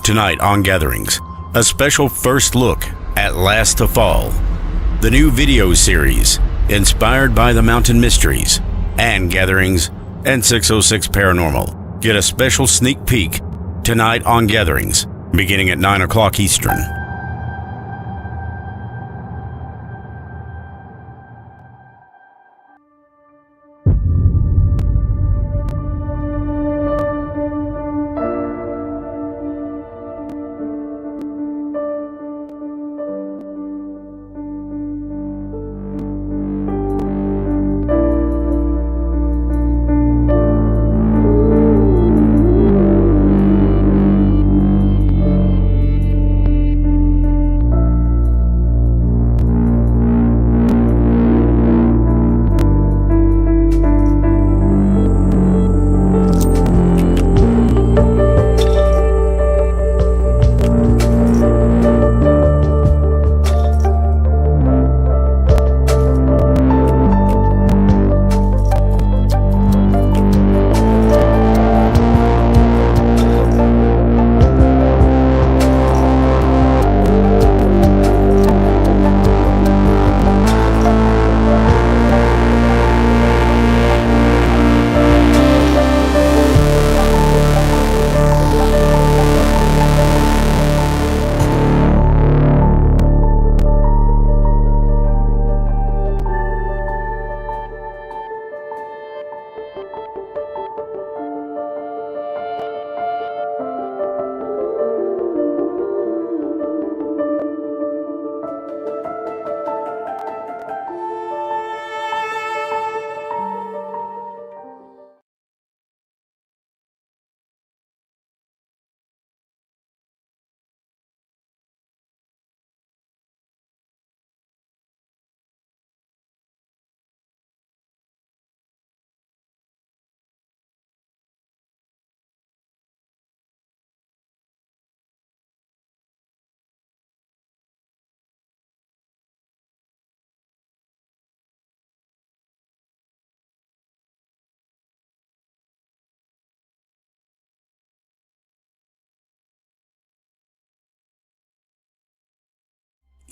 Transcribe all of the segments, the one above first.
Tonight on Gatherings, a special first look at Last to Fall, the new video series inspired by the Mountain Mysteries and Gatherings and 606 Paranormal. Get a special sneak peek tonight on Gatherings, beginning at 9 o'clock Eastern.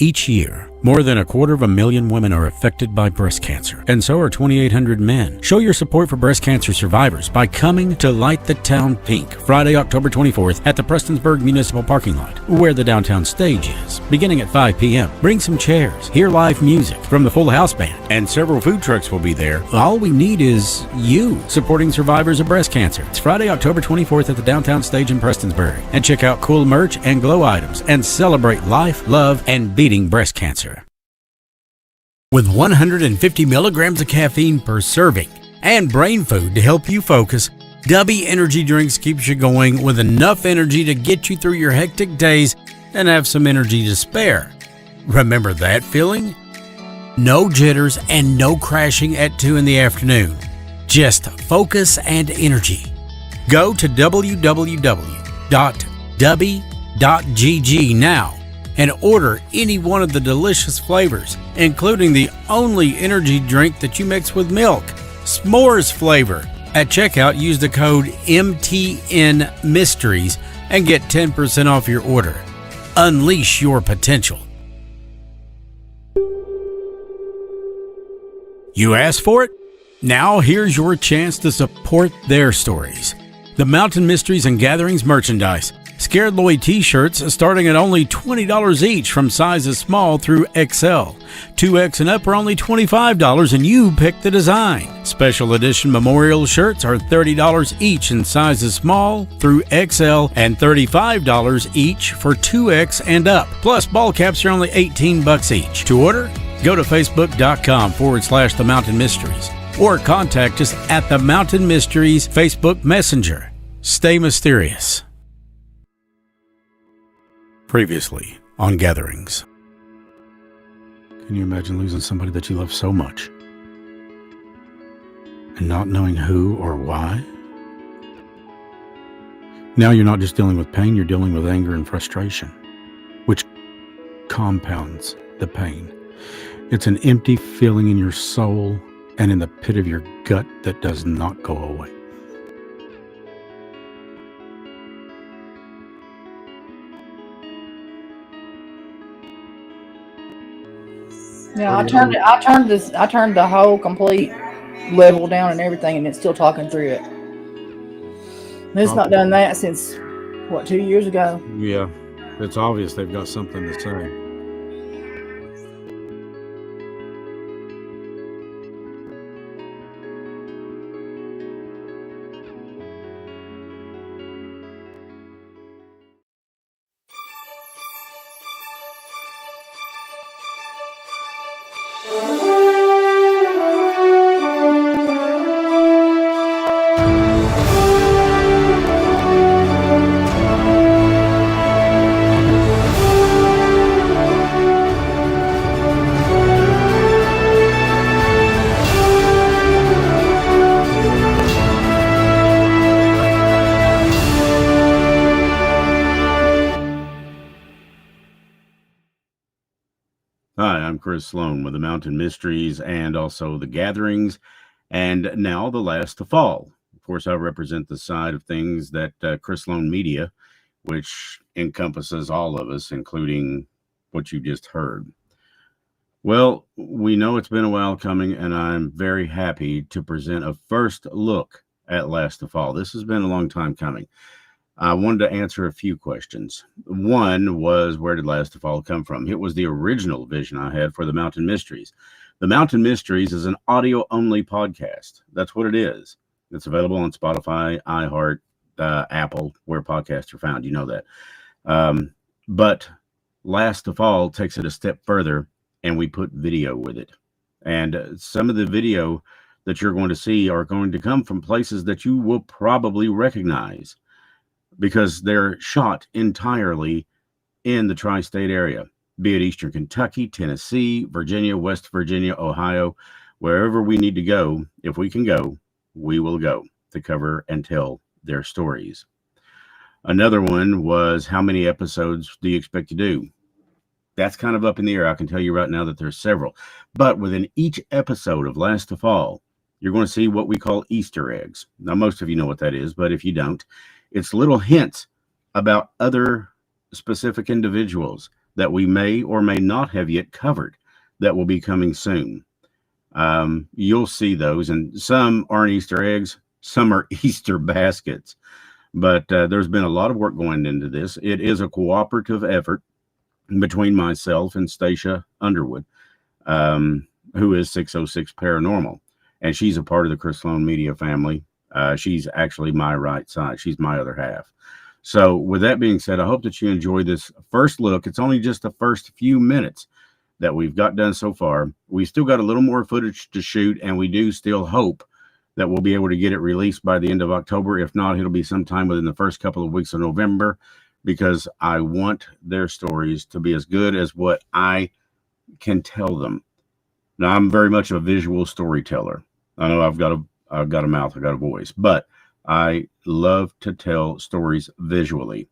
Each year, more than 250,000 women are affected by breast cancer, and so are 2,800 men. Show your support for breast cancer survivors by coming to Light the Town Pink, Friday, October 24th at the Prestonsburg Municipal Parking Lot, where the downtown stage is, beginning at 5 p.m. Bring some chairs, hear live music from the Full House Band, and several food trucks will be there. All we need is you supporting survivors of breast cancer. It's Friday, October 24th at the downtown stage in Prestonsburg. And check out cool merch and glow items and celebrate life, love, and beating breast cancer. With 150 milligrams of caffeine per serving and brain food to help you focus, Dubby Energy Drinks keeps you going with enough energy to get you through your hectic days and have some energy to spare. Remember that feeling? No jitters and no crashing at 2 in the afternoon. Just focus and energy. Go to www.dubby.gg now and order any one of the delicious flavors, including the only energy drink that you mix with milk, s'mores flavor. At checkout, use the code MTN Mysteries and get 10% off your order. Unleash your potential. You asked for it? Now here's your chance to support their stories. The Mountain Mysteries and Gatherings merchandise. Scared Lloyd t-shirts starting at only $20 each from sizes small through XL. 2X and up are only $25 and you pick the design. Special edition memorial shirts are $30 each in sizes small through XL and $35 each for 2X and up. Plus ball caps are only $18 each. To order, go to facebook.com/The Mountain Mysteries or contact us at the Mountain Mysteries Facebook Messenger. Stay mysterious. Previously on Gatherings. Can you imagine losing somebody that you love so much and not knowing who or why? Now you're not just dealing with pain, you're dealing with anger and frustration, which compounds the pain. It's an empty feeling in your soul and in the pit of your gut that does not go away. Yeah, I turned the whole complete level down and everything, and it's still talking through it. And it's not done that since what, 2 years ago. Yeah, it's obvious they've got something to say. Hi, I'm Chris Slone with the Mountain Mysteries and also the Gatherings, and now the Last to Fall. Of course, I represent the side of things that Chris Sloan Media, which encompasses all of us, including what you just heard. Well, we know it's been a while coming, and I'm very happy to present a first look at Last to Fall. This has been a long time coming. I wanted to answer a few questions. One was, where did Last of All come from? It was the original vision I had for the Mountain Mysteries. The Mountain Mysteries is an audio only podcast. That's what it is. It's available on Spotify, iHeart, Apple, where podcasts are found. You know that. But Last of All takes it a step further, and we put video with it. And some of the video that you're going to see are going to come from places that you will probably recognize, because they're shot entirely in the tri-state area, be it Eastern Kentucky, Tennessee, Virginia, West Virginia, Ohio, wherever we need to go. If we can go, we will go to cover and tell their stories. Another one was, how many episodes do you expect to do? That's kind of up in the air. I can tell you right now that there's several. But within each episode of Last to Fall, you're going to see what we call Easter eggs. Now, most of you know what that is, but if you don't, it's little hints about other specific individuals that we may or may not have yet covered that will be coming soon. You'll see those, and some aren't Easter eggs, some are Easter baskets. But there's been a lot of work going into this. It is a cooperative effort between myself and Stacia Underwood, who is 606 Paranormal, and she's a part of the Chris Sloan Media family. She's actually my right side. She's my other half. So with that being said, I hope that you enjoy this first look. It's only just the first few minutes that we've got done so far. We still got a little more footage to shoot, and we do still hope that we'll be able to get it released by the end of October. If not, it'll be sometime within the first couple of weeks of November, because I want their stories to be as good as what I can tell them. Now, I'm very much a visual storyteller. I know I've got a mouth, I've got a voice, but I love to tell stories visually.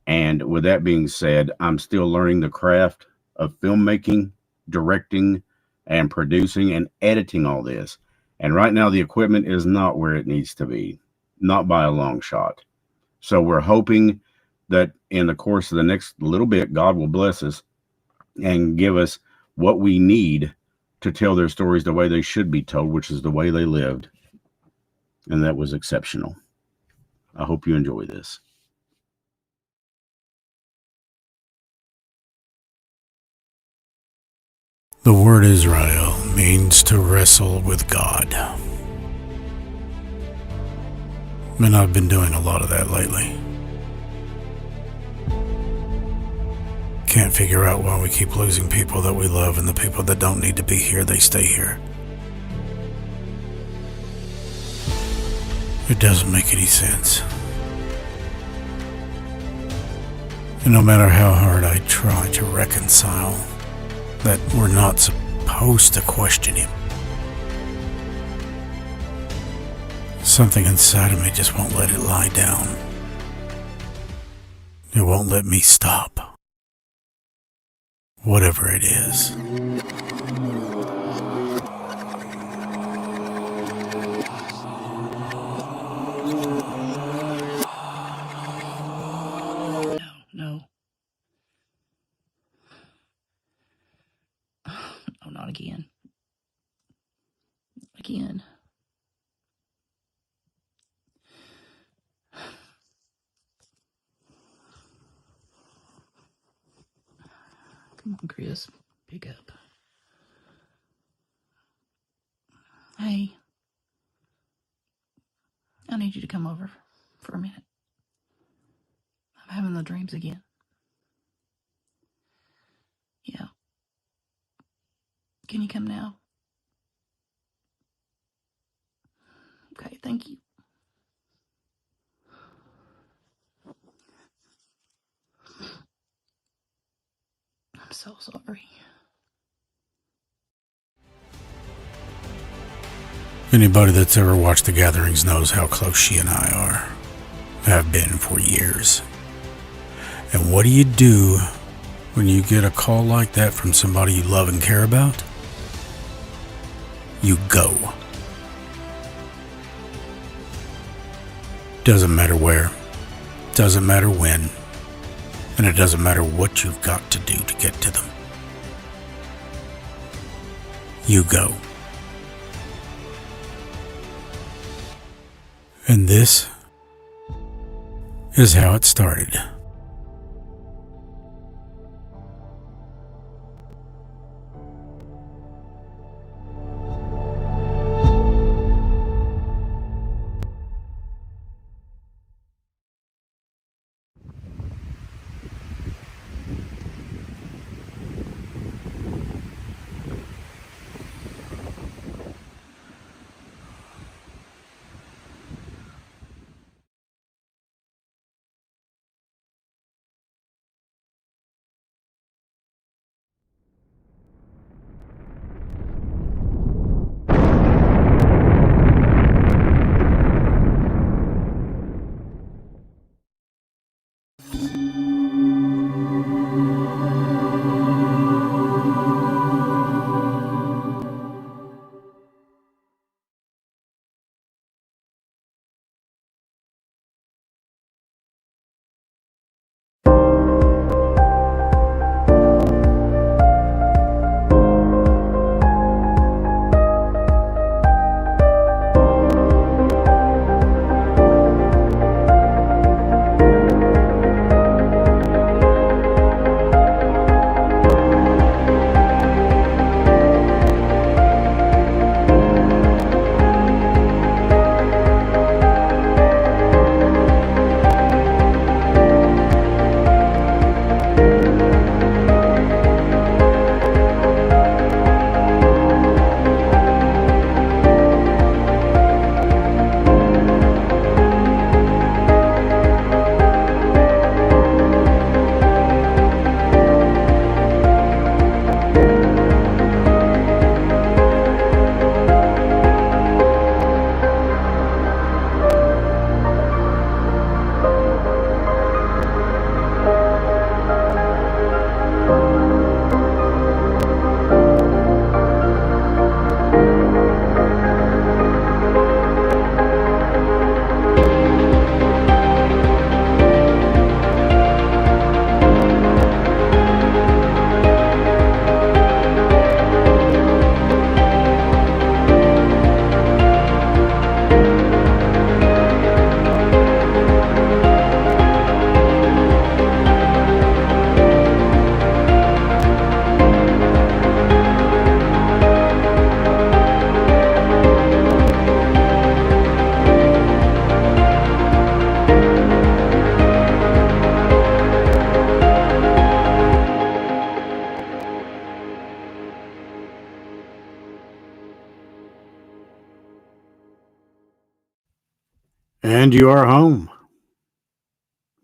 And with that being said, I'm still learning the craft of filmmaking, directing, and producing and editing all this. And right now, the equipment is not where it needs to be, not by a long shot. So we're hoping that in the course of the next little bit, God will bless us and give us what we need to tell their stories the way they should be told, which is the way they lived. And that was exceptional. I hope you enjoy this. The word Israel means to wrestle with God. And I've been doing a lot of that lately. Can't figure out why we keep losing people that we love, and the people that don't need to be here, they stay here. It doesn't make any sense. And no matter how hard I try to reconcile that we're not supposed to question him, something inside of me just won't let it lie down. It won't let me stop. Whatever it is. No. Come on, Chris. Pick up. Hey. I need you to come over for a minute. I'm having the dreams again. Yeah. Can you come now? Okay, thank you. I'm so sorry. Anybody that's ever watched the gatherings knows how close she and I are. Have been for years. And what do you do when you get a call like that from somebody you love and care about? You go. Doesn't matter where, doesn't matter when, and it doesn't matter what you've got to do to get to them. You go. And this is how it started. And you are home.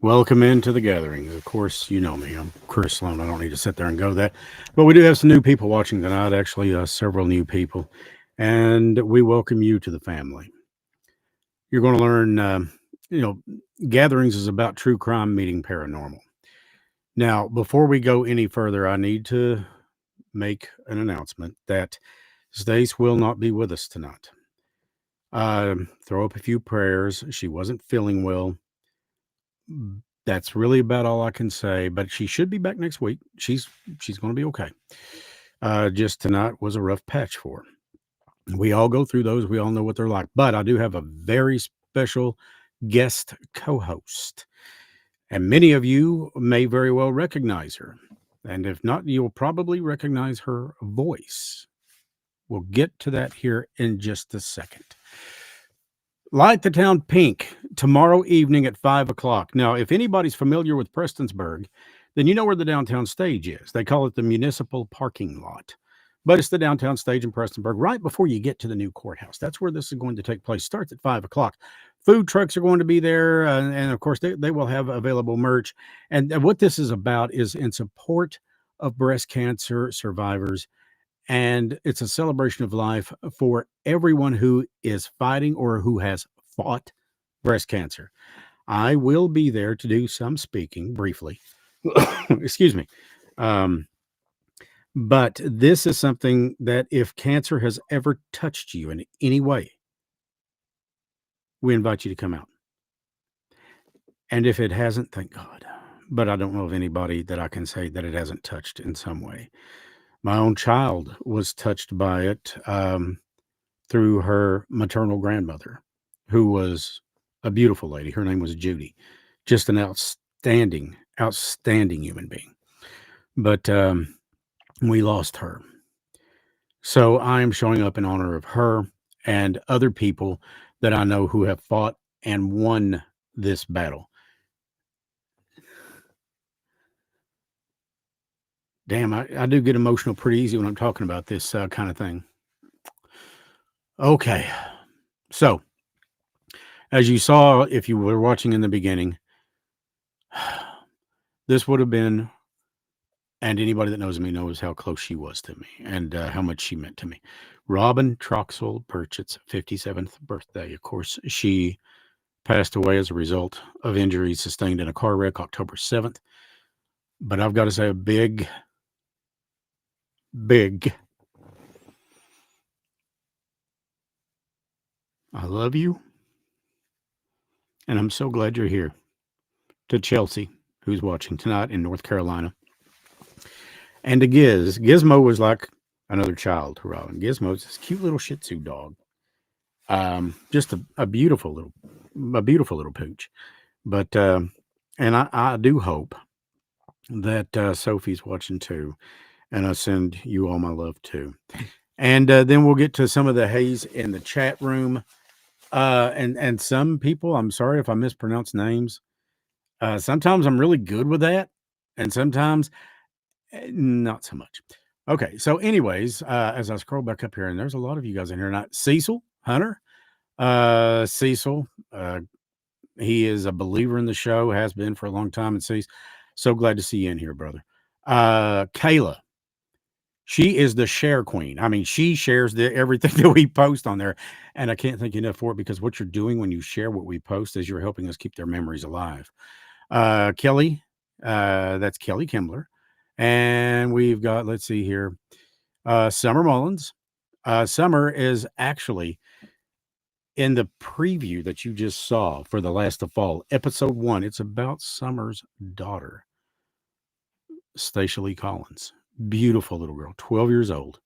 Welcome into the gatherings. Of course, you know me. I'm Chris Slone. I don't need to sit there and go that. But we do have some new people watching tonight, actually, several new people. And we welcome you to the family. You're going to learn, gatherings is about true crime meeting paranormal. Now, before we go any further, I need to make an announcement that Stace will not be with us tonight. Throw up a few prayers. She wasn't feeling well. That's really about all I can say, but she should be back next week. She's going to be okay. Just tonight was a rough patch for her. We all go through those. We all know what they're like, but I do have a very special guest co-host, and many of you may very well recognize her. And if not, you'll probably recognize her voice. We'll get to that here in just a second. Light the Town Pink tomorrow evening at 5 o'clock. Now, if anybody's familiar with Prestonsburg, then you know where the downtown stage is. They call it the municipal parking lot. But it's the downtown stage in Prestonsburg, right before you get to the new courthouse. That's where this is going to take place. Starts at 5 o'clock. Food trucks are going to be there. And of course, they will have available merch. And what this is about is in support of breast cancer survivors. And it's a celebration of life for everyone who is fighting or who has fought breast cancer. I will be there to do some speaking briefly. Excuse me. Um, but this is something that if cancer has ever touched you in any way, we invite you to come out. And if it hasn't, thank God. But I don't know of anybody that I can say that it hasn't touched in some way. My own child was touched by it through her maternal grandmother, who was a beautiful lady. Her name was Judy, just an outstanding, outstanding human being. But we lost her. So I am showing up in honor of her and other people that I know who have fought and won this battle. Damn, I do get emotional pretty easy when I'm talking about this kind of thing. Okay. So, as you saw, if you were watching in the beginning, this would have been, and anybody that knows me knows how close she was to me and how much she meant to me. Robin Troxel Burchett's 57th birthday. Of course, she passed away as a result of injuries sustained in a car wreck October 7th. But I've got to say a big I love you. And I'm so glad you're here. To Chelsea, who's watching tonight in North Carolina. And to Giz. Gizmo was like another child to Robin. Gizmo's this cute little Shih Tzu dog. Just a beautiful little pooch. But and I do hope that Sophie's watching too. And I send you all my love too. And then we'll get to some of the haze in the chat room. And some people, I'm sorry if I mispronounce names. Sometimes I'm really good with that, and sometimes not so much. Okay, so anyways, as I scroll back up here, and there's a lot of you guys in here tonight. Cecil Hunter, Cecil, he is a believer in the show, has been for a long time, and sees. So glad to see you in here, brother. Kayla, she is the share queen. I mean, she shares everything that we post on there. And I can't thank you enough for it, because what you're doing when you share what we post is you're helping us keep their memories alive. Kelly, that's Kelly Kimbler. And we've got, let's see here, Summer Mullins. Summer is actually in the preview that you just saw for The Last of Fall, episode 1. It's about Summer's daughter, Stacia Lee Collins. Beautiful little girl, 12 years old.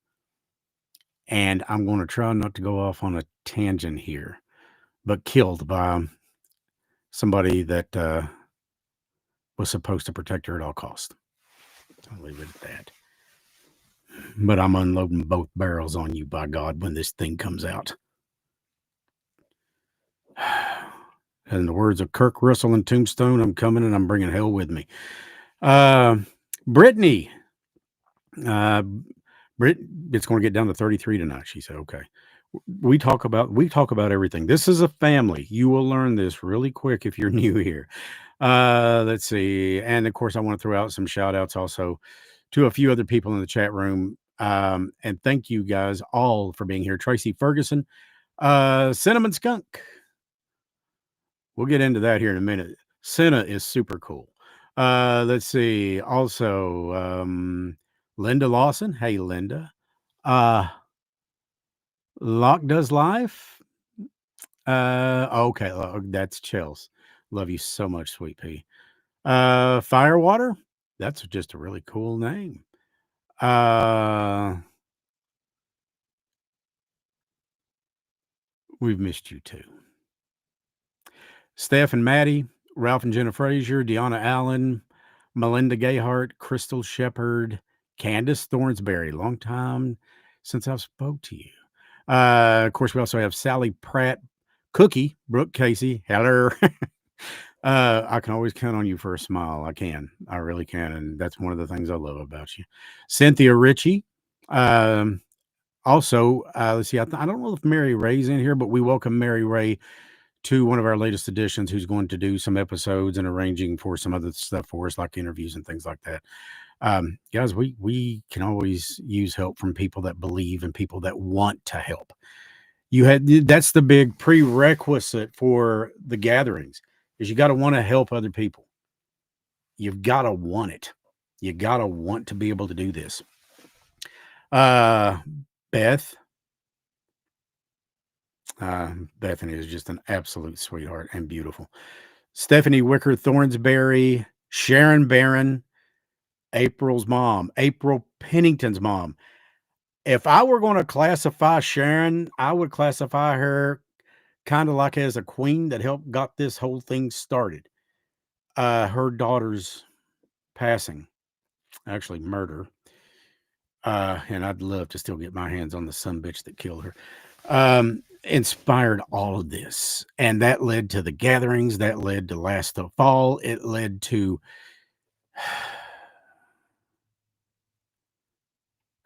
And I'm going to try not to go off on a tangent here, but killed by somebody that was supposed to protect her at all costs. I'll leave it at that. But I'm unloading both barrels on you, by God, when this thing comes out. In the words of Kirk Russell in Tombstone, I'm coming and I'm bringing hell with me. Brittany. It's going to get down to 33 tonight. She said, okay. We talk about everything. This is a family. You will learn this really quick if you're new here. Let's see. And of course, I want to throw out some shout outs also to a few other people in the chat room. And thank you guys all for being here. Tracy Ferguson, Cinnamon Skunk. We'll get into that here in a minute. Senna is super cool. Let's see. Also, Linda Lawson. Hey, Linda. Locke Does Life. Okay. That's Chels. Love you so much, Sweet Pea. Firewater. That's just a really cool name. We've missed you too. Steph and Maddie, Ralph and Jenna Frazier, Deanna Allen, Melinda Gayhart, Crystal Shepherd, Candace Thornsberry. Long time since I've spoke to you. Of course, we also have Sally Pratt, Cookie, Brooke Casey. Hello. I can always count on you for a smile. I can. I really can. And that's one of the things I love about you. Cynthia Ritchie. Um, Also, let's see. I don't know if Mary Ray's in here, but we welcome Mary Ray to one of our latest editions, who's going to do some episodes and arranging for some other stuff for us, like interviews and things like that. Guys, we can always use help from people that believe and people that want to help. That's the big prerequisite for the gatherings, is you got to want to help other people. You've got to want it. You got to want to be able to do this. Beth. Bethany is just an absolute sweetheart and beautiful. Stephanie Wicker Thornsberry, Sharon Barron, April's mom, April Pennington's mom. If I were going to classify Sharon, I would classify her kind of like as a queen that helped got this whole thing started. Her daughter's passing, actually murder. And I'd love to still get my hands on the sumbitch that killed her. Inspired all of this. And that led to the gatherings, that led to last of fall. It led to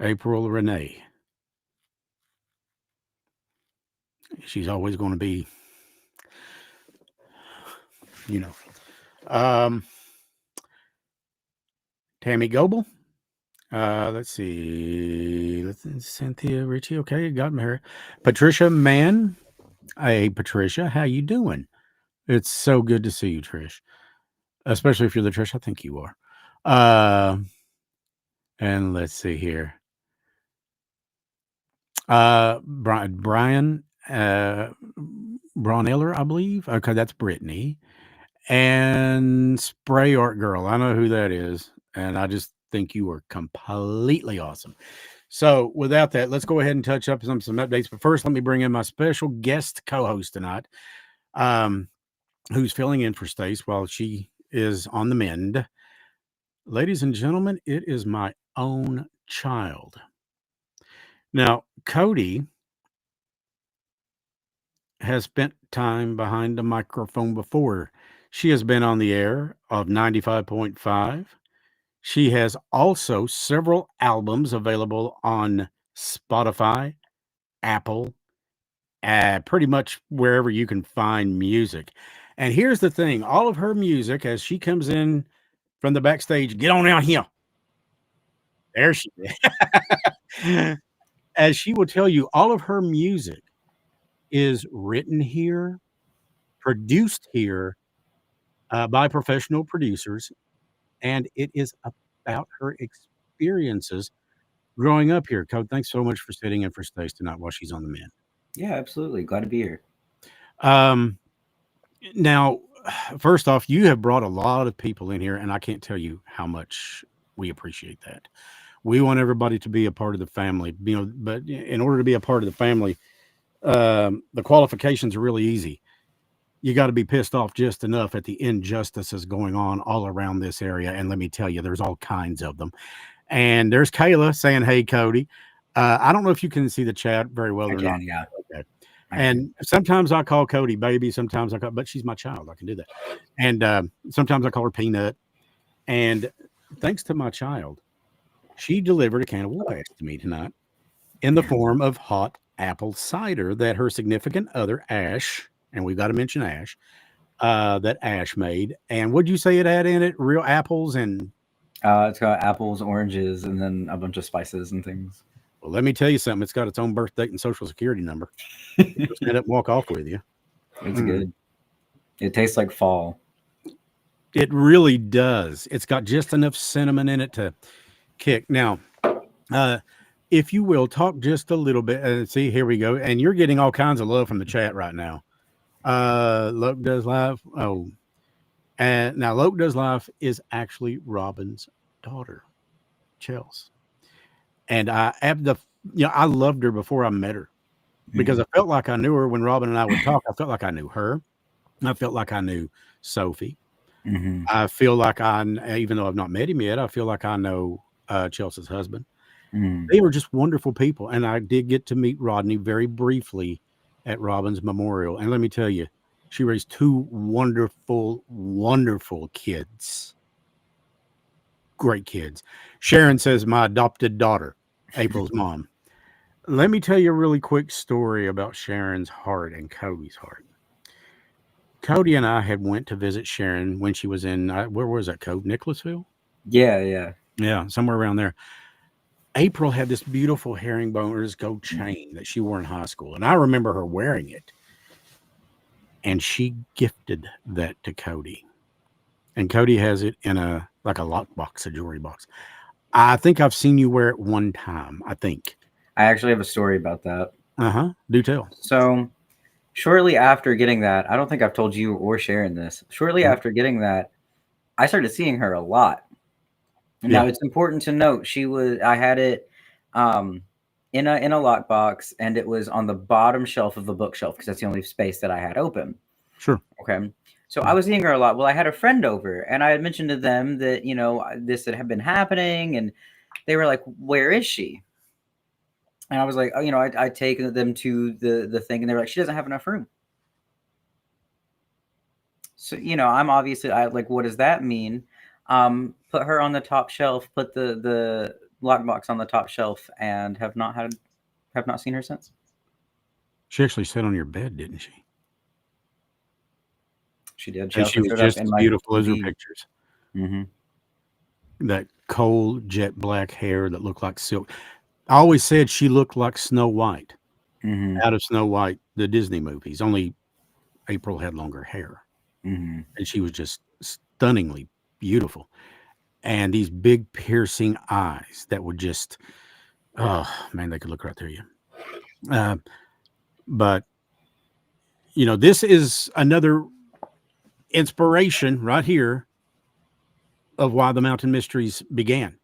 April Renee. She's always going to be, Tammy Goebel. Let's see. Cynthia Ritchie. Okay, got married. Patricia Mann. Hey, Patricia, how you doing? It's so good to see you, Trish. Especially if you're the Trish I think you are. And let's see here. Brian Brauneller, I believe. Okay, that's Brittany. And Spray Art Girl. I know who that is. And I just think you are completely awesome. So without that, let's go ahead and touch up some updates. But first, let me bring in my special guest co-host tonight, who's filling in for Stace while she is on the mend. Ladies and gentlemen, it is my own child. Now, Cody has spent time behind the microphone before. She has been on the air of 95.5. She has also several albums available on Spotify, Apple, pretty much wherever you can find music. And here's the thing, all of her music, as she comes in from the backstage, get on out here. There she is. As she will tell you, all of her music is written here, produced here by professional producers, and it is about her experiences growing up here. Code, thanks so much for sitting in for Stace tonight while she's on the mend. Yeah, absolutely. Glad to be here. Now, first off, you have brought a lot of people in here, and I can't tell you how much we appreciate that. We want everybody to be a part of the family, but in order to be a part of the family, the qualifications are really easy. You got to be pissed off just enough at the injustices going on all around this area. And let me tell you, there's all kinds of them. And there's Kayla saying, hey, Cody. I don't know if you can see the chat very well or not. Yeah. Okay. And sometimes I call Cody baby. Sometimes but she's my child. I can do that. And sometimes I call her Peanut. And thanks to my child, she delivered a can of Woolpass to me tonight in the form of hot apple cider that her significant other, Ash, and we've got to mention Ash, that Ash made. And what'd you say it had in it? Real apples and... It's got apples, oranges, and then a bunch of spices and things. Well, let me tell you something. It's got its own birth date and social security number. Just stand up and walk off with you. It's good. It tastes like fall. It really does. It's got just enough cinnamon in it to kick. Now, if you will, talk just a little bit. See, here we go. And you're getting all kinds of love from the chat right now. Loke Does Live. Oh, and now Loke Does Live is actually Robin's daughter, Chels. And I loved her before I met her because I felt like I knew her when Robin and I would talk. I felt like I knew her. I felt like I knew Sophie. I feel like even though I've not met him yet, I feel like I know Chelsea's husband. They were just wonderful people. And I did get to meet Rodney very briefly at Robin's memorial. And let me tell you, she raised two wonderful, wonderful kids. Great kids. Sharon says, my adopted daughter, April's mom. Let me tell you a really quick story about Sharon's heart and Cody's heart. Cody and I had went to visit Sharon when she was in, where was that, Code? Nicholasville? Yeah. Yeah, somewhere around there. April had this beautiful herringbone gold chain that she wore in high school. And I remember her wearing it. And she gifted that to Cody. And Cody has it in a lockbox, a jewelry box. I think I've seen you wear it one time, I think. I actually have a story about that. Do tell. So shortly after getting that, I don't think I've told you or Sharon this. Shortly after getting that, I started seeing her a lot. Yeah. Now it's important to note I had it in a lockbox, and it was on the bottom shelf of the bookshelf because that's the only space that I had open. Sure. Okay. So I was seeing her a lot. Well, I had a friend over, and I had mentioned to them that, this had been happening, and they were like, "Where is she?" And I was like, "Oh, I'd taken them to the thing," and they were like, "She doesn't have enough room." So, I'm obviously, what does that mean? Put her on the top shelf, put the lockbox on the top shelf, and have not seen her since. She actually sat on your bed, didn't she? She did. And she was just as beautiful as her pictures. That cold jet black hair that looked like silk. I always said she looked like Snow White out of Snow White, the Disney movies. Only April had longer hair. And she was just stunningly beautiful. And these big piercing eyes that would just, oh man, they could look right through you. But, this is another inspiration right here of why the Mountain Mysteries began.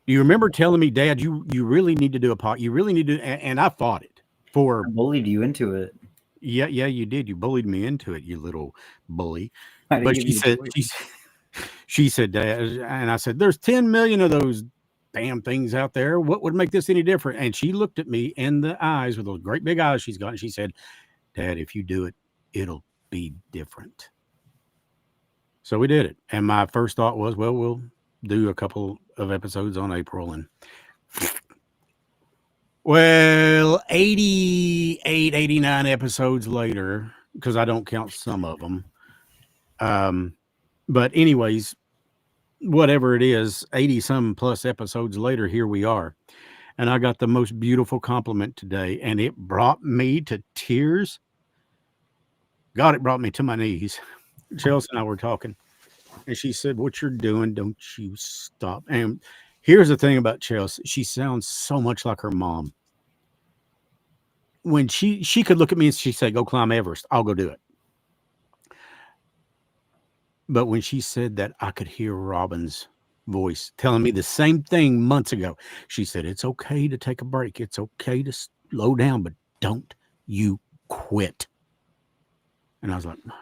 Do you remember telling me, Dad, you really need to do a pot? You really need to, and I fought it for. I bullied you into it. Yeah, you did. You bullied me into it, you little bully. But she said, Dad, and I said, there's 10 million of those damn things out there. What would make this any different? And she looked at me in the eyes with those great big eyes she's got, and she said, Dad, if you do it, it'll be different. So we did it. And my first thought was, well, we'll do a couple of episodes on April. And 88, 89 episodes later, because I don't count some of them. But anyways, whatever it is, 80 some plus episodes later, here we are. And I got the most beautiful compliment today, and it brought me to tears. God, it brought me to my knees. Chelsea and I were talking, and she said, what you're doing, don't you stop. And here's the thing about Chelsea. She sounds so much like her mom. When she could look at me and she said, go climb Everest, I'll go do it. But when she said that, I could hear Robin's voice telling me the same thing months ago. She said, it's okay to take a break. It's okay to slow down, but don't you quit. And I was like, my God.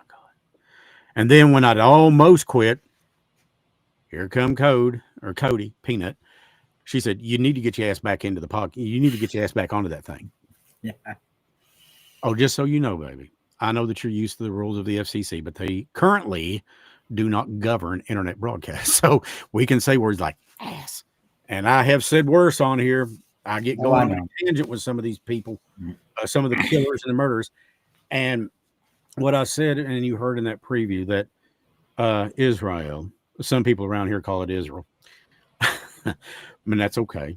And then when I'd almost quit, here come Cody Peanut. She said, you need to get your ass back into the pocket. You need to get your ass back onto that thing. Yeah. Oh, just so you know, baby, I know that you're used to the rules of the FCC, but they currently do not govern internet broadcasts. So we can say words like ass. And I have said worse on here. I get going on a tangent with some of these people, some of the killers and the murderers. And what I said, and you heard in that preview, that Israel, some people around here call it Israel. I mean, that's okay.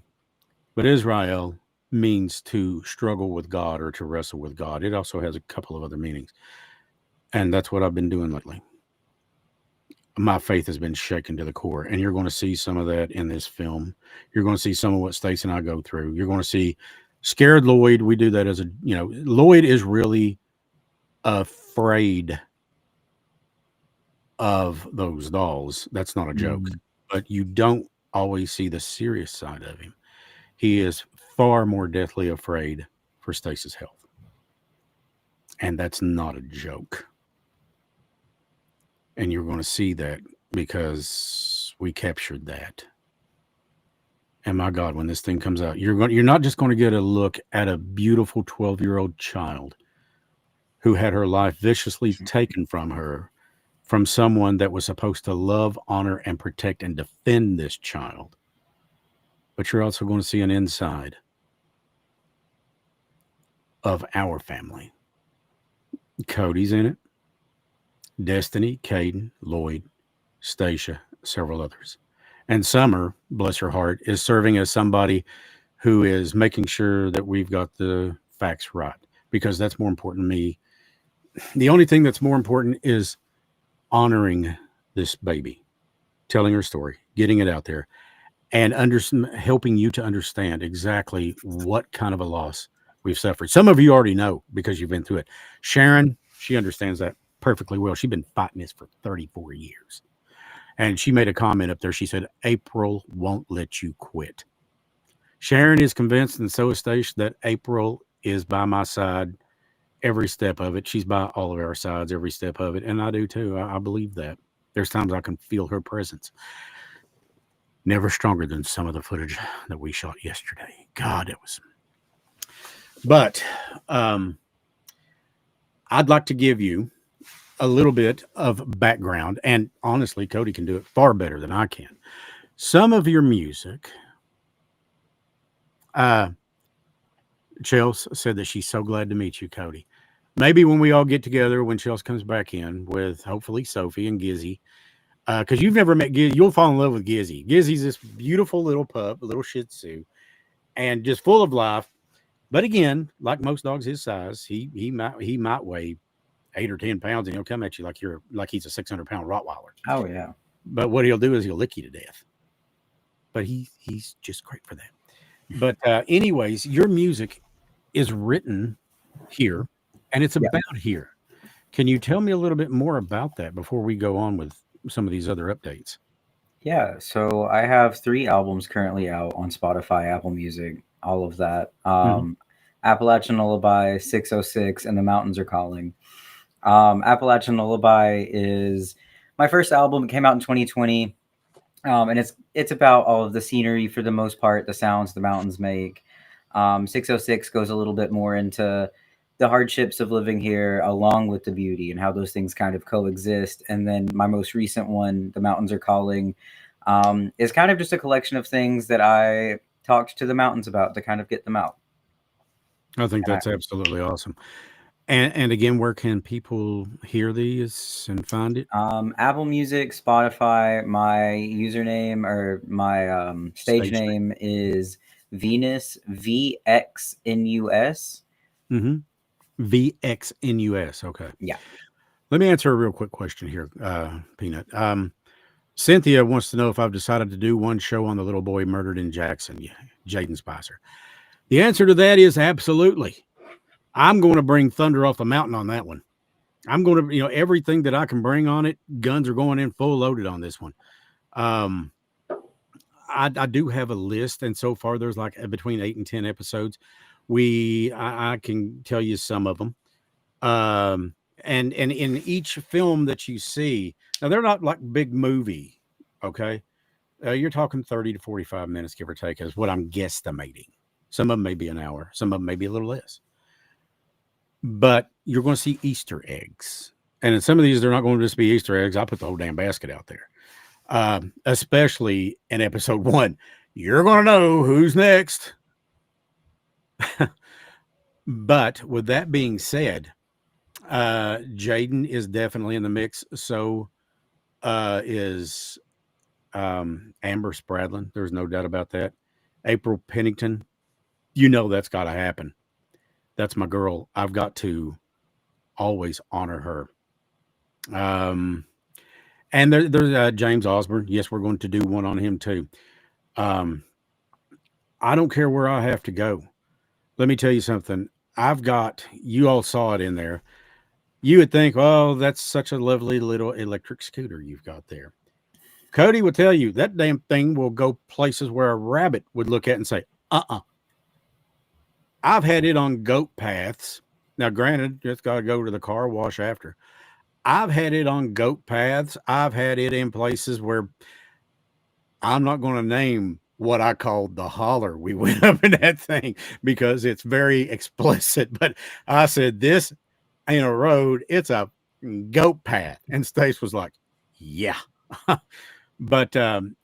But Israel means to struggle with God or to wrestle with God. It also has a couple of other meanings. And that's what I've been doing lately. My faith has been shaken to the core. And you're going to see some of that in this film. You're going to see some of what Stacia and I go through. You're going to see Scared Lloyd. We do that as Lloyd is really afraid of those dolls. That's not a joke. But you don't always see the serious side of him. He is far more deathly afraid for Stacia's health. And that's not a joke. And you're going to see that because we captured that. And my God, when this thing comes out, you're not just going to get a look at a beautiful 12-year-old child who had her life viciously taken from her from someone that was supposed to love, honor, and protect and defend this child. But you're also going to see an inside of our family. Cody's in it. Destiny, Caden, Lloyd, Stacia, several others. And Summer, bless her heart, is serving as somebody who is making sure that we've got the facts right, because that's more important to me. The only thing that's more important is honoring this baby, telling her story, getting it out there, and helping you to understand exactly what kind of a loss we've suffered. Some of you already know because you've been through it. Sharon, she understands that perfectly well. She's been fighting this for 34 years. And she made a comment up there. She said, April won't let you quit. Sharon is convinced, and so is Stacia, that April is by my side every step of it. She's by all of our sides every step of it. And I do too. I believe that. There's times I can feel her presence. Never stronger than some of the footage that we shot yesterday. God, it was. But I'd like to give you a little bit of background. And honestly, Cody can do it far better than I can. Some of your music. Chels said that she's so glad to meet you, Cody. Maybe when we all get together, when Chels comes back in with hopefully Sophie and Gizzy, because you've never met Gizzy, you'll fall in love with Gizzy. Gizzy's this beautiful little pup, a little Shih Tzu, and just full of life. But again, like most dogs his size, he might weigh 8 or 10 pounds, and he'll come at you like he's a 600-pound Rottweiler. Oh yeah. But what he'll do is he'll lick you to death. But he's just great for that. But anyways, your music is written here, and it's about here. Can you tell me a little bit more about that before we go on with some of these other updates? Yeah, so I have 3 albums currently out on Spotify, Apple Music, all of that. Appalachian Lullaby, 606, and The Mountains Are Calling. Appalachian Lullaby is my first album. It came out in 2020, and it's about all of the scenery for the most part, the sounds the mountains make. 606 goes a little bit more into the hardships of living here along with the beauty and how those things kind of coexist. And then my most recent one, The Mountains Are Calling, is kind of just a collection of things that I talked to the mountains about to kind of get them out. I think that's absolutely awesome. And again, where can people hear these and find it? Apple Music, Spotify. My username or my stage name is Venus, VXNUS. VXNUS. Okay. Yeah. Let me answer a real quick question here, Peanut. Cynthia wants to know if I've decided to do one show on the little boy murdered in Jackson, Jayden Spicer. The answer to that is absolutely. I'm going to bring thunder off the mountain on that one. I'm going to, everything that I can bring on it. Guns are going in full loaded on this one. I do have a list, and so far there's like between 8 and 10 episodes. I can tell you some of them. And in each film that you see, now they're not like big movie, okay? You're talking 30 to 45 minutes, give or take, is what I'm guesstimating. Some of them may be an hour, some of them may be a little less. But you're going to see Easter eggs. And in some of these, they're not going to just be Easter eggs. I put the whole damn basket out there. Especially in episode 1. You're going to know who's next. But with that being said, Jayden is definitely in the mix. So is Amber Spradlin. There's no doubt about that. April Pennington. That's got to happen. That's my girl. I've got to always honor her. And there's James Osborne. Yes, we're going to do one on him too. I don't care where I have to go. Let me tell you something. You all saw it in there. You would think, oh, that's such a lovely little electric scooter you've got there. Cody will tell you that damn thing will go places where a rabbit would look at and say, I've had it on goat paths. Now, granted, it's got to go to the car wash after. I've had it on goat paths. I've had it in places where I'm not going to name what I called the holler. We went up in that thing because it's very explicit. But I said, this ain't a road, it's a goat path. And Stace was like, yeah. But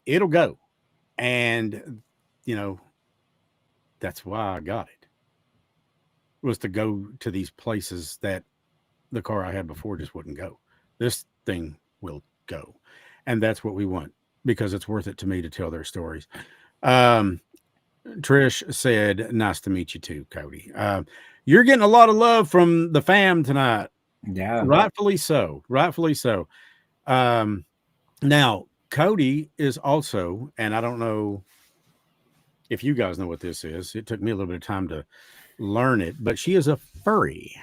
it'll go. And, you know, that's why I got it, was to go to these places that the car I had before just wouldn't go. This thing will go. And that's what we want, because it's worth it to me to tell their stories. Um, Trish said, nice to meet you too, Cody. You're getting a lot of love from the fam tonight. Yeah. Rightfully so. Rightfully so. Now, Cody is also, and I don't know if you guys know what this is. It took me a little bit of time to learn it, but she is a furry.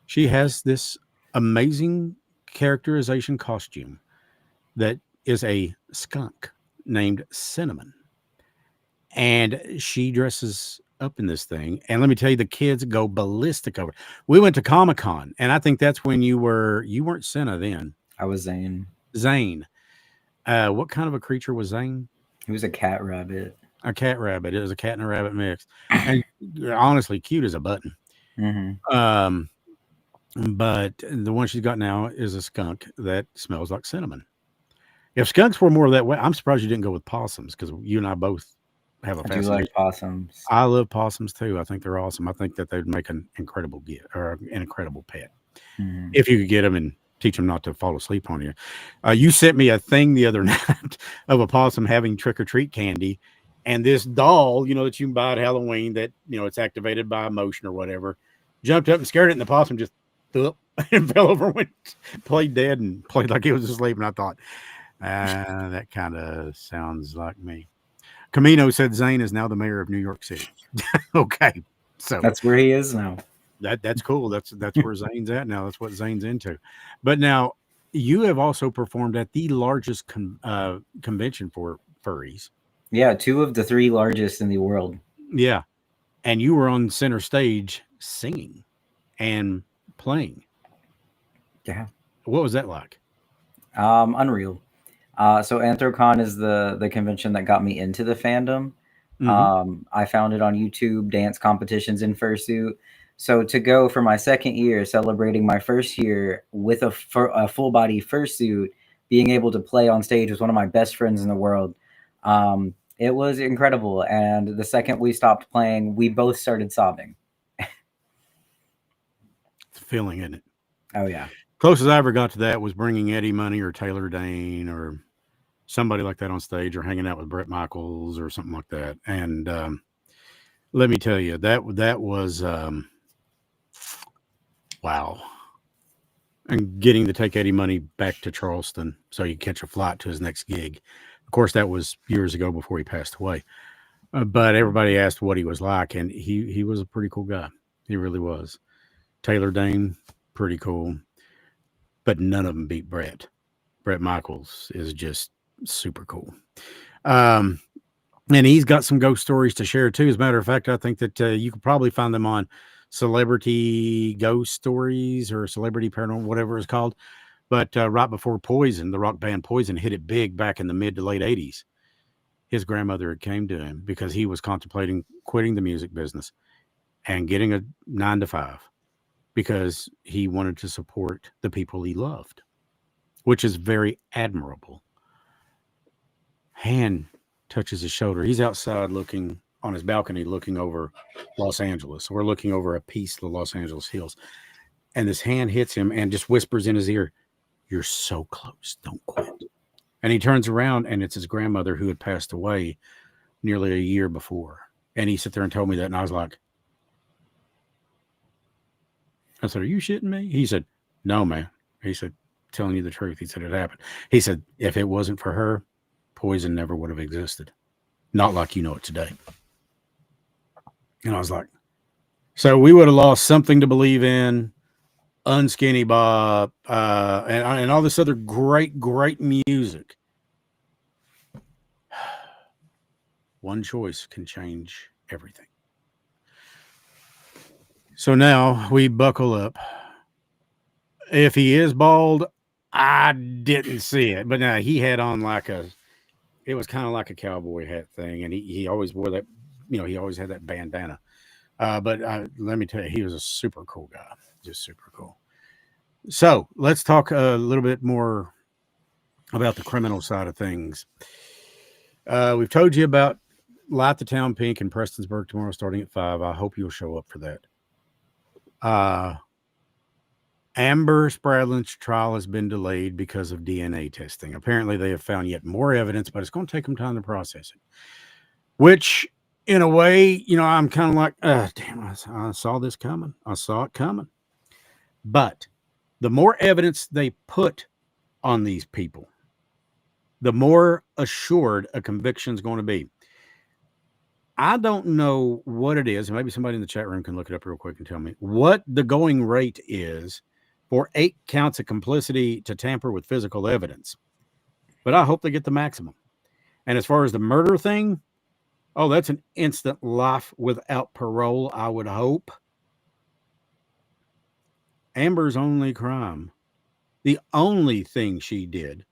She has this amazing characterization costume that is a skunk named Cinnamon. And she dresses up in this thing. And let me tell you, the kids go ballistic over it. We went to Comic-Con, and I think that's when you weren't Senna then. I was Zane. Zane. What kind of a creature was Zane? He was a cat rabbit. A cat rabbit. It was a cat and a rabbit mix. And honestly, cute as a button. Mm-hmm. But the one she's got now is a skunk that smells like cinnamon. If skunks were more that way, I'm surprised you didn't go with possums, because you and I both have a I do fascination. like possums. I love possums too. I think they're awesome. I think that they'd make an incredible gift, or an incredible pet, if you could get them and teach them not to fall asleep on you. You sent me a thing the other night of a possum having trick or treat candy, and this doll, that you can buy at Halloween, that it's activated by emotion or whatever, jumped up and scared it, and the possum just up and fell over, went played dead, and played like he was asleep. And I thought, that kind of sounds like me. Camino said Zane is now the mayor of New York City. Okay, so that's where he is now. That's cool. That's where Zane's at now. That's what Zane's into. But now you have also performed at the largest convention for furries. Yeah, 2 of the 3 largest in the world. Yeah, and you were on center stage singing and playing. Yeah. What was that like? Unreal. So Anthrocon is the convention that got me into the fandom. I found it on YouTube, dance competitions in fursuit. So to go for my second year, celebrating my first year with a full body fursuit, being able to play on stage with one of my best friends in the world, it was incredible. And the second we stopped playing, we both started sobbing. It's a feeling, isn't it? Oh yeah. Closest I ever got to that was bringing Eddie Money or Taylor Dane or somebody like that on stage, or hanging out with Bret Michaels or something like that. And let me tell you, that was wow. And getting to take Eddie Money back to Charleston so he could catch a flight to his next gig. Of course, that was years ago before he passed away. But everybody asked what he was like, and he was a pretty cool guy. He really was. Taylor Dane, pretty cool. But none of them beat Bret. Bret Michaels is just super cool. And he's got some ghost stories to share too. As a matter of fact, I think that you could probably find them on Celebrity Ghost Stories or Celebrity Paranormal, whatever it's called. But right before Poison, the rock band Poison, hit it big back in the mid to late 80s, his grandmother had came to him because he was contemplating quitting the music business and getting a 9-to-5 because he wanted to support the people he loved, which is very admirable. Hand touches his shoulder. He's outside looking on his balcony, looking over Los Angeles. We're looking over a piece of the Los Angeles hills. And this hand hits him and just whispers in his ear, "You're so close. Don't quit." And he turns around, and it's his grandmother who had passed away nearly a year before. And he sat there and told me that. And I was like, I said, "Are you shitting me?" He said, "No, man." He said, "Telling you the truth." He said, "It happened." He said, "If it wasn't for her, Poison never would have existed. Not like you know it today." And I was like, so we would have lost Something to Believe in, Unskinny Bob, and all this other great, great music. One choice can change everything. So now we buckle up If he is bald, I didn't see it, but no, he had on it was kind of like a cowboy hat thing, and he always wore that, he always had that bandana. But let me tell you, he was a super cool guy, just super cool. So let's talk a little bit more about the criminal side of things. We've told you about Light the Town Pink in Prestonsburg tomorrow starting at 5. I hope you'll show up for that. Amber Spradlin's trial has been delayed because of DNA testing. Apparently, they have found yet more evidence, but it's going to take them time to process it. Which, in a way, I'm kind of like, damn, I saw this coming. I saw it coming. But the more evidence they put on these people, the more assured a conviction is going to be. I don't know what it is. Maybe somebody in the chat room can look it up real quick and tell me what the going rate is for 8 counts of complicity to tamper with physical evidence. But I hope they get the maximum. And as far as the murder thing, that's an instant life without parole, I would hope. Amber's only crime, the only thing she did,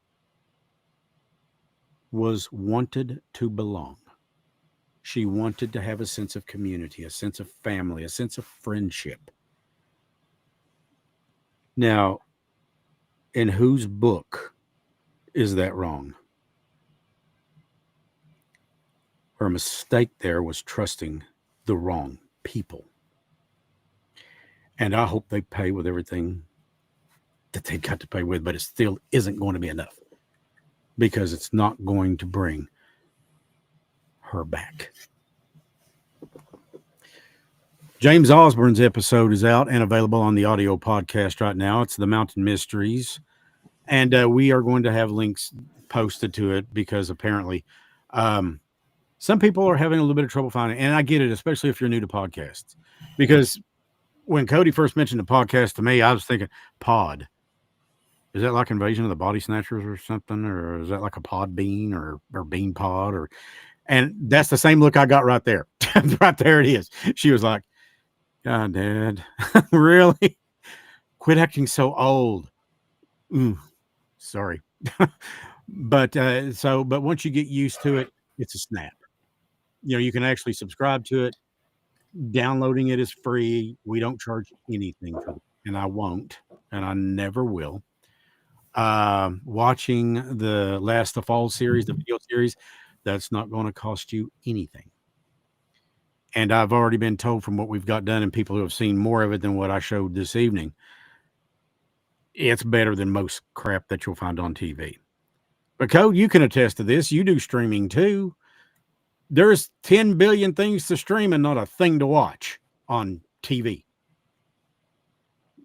was wanted to belong. She wanted to have a sense of community, a sense of family, a sense of friendship. Now, in whose book is that wrong? Her mistake there was trusting the wrong people. And I hope they pay with everything that they've got to pay with, but it still isn't going to be enough because it's not going to bring her back. James Osborne's episode is out and available on the audio podcast right now. It's The Mountain Mysteries. And we are going to have links posted to it because apparently some people are having a little bit of trouble finding it. And I get it, especially if you're new to podcasts. Because when Cody first mentioned the podcast to me, I was thinking, pod. Is that like Invasion of the Body Snatchers or something? Or is that like a pod bean or bean pod? And that's the same look I got right there. Right there it is. She was like, God, Dad, really? Quit acting so old. Sorry. But once you get used to it, it's a snap. You can actually subscribe to it. Downloading it is free. We don't charge anything for it, and I won't, and I never will. Watching the Last of Fall series, the video series, that's not going to cost you anything. And I've already been told from what we've got done and people who have seen more of it than what I showed this evening, it's better than most crap that you'll find on TV. But Code, you can attest to this. You do streaming too. There's 10 billion things to stream and not a thing to watch on TV.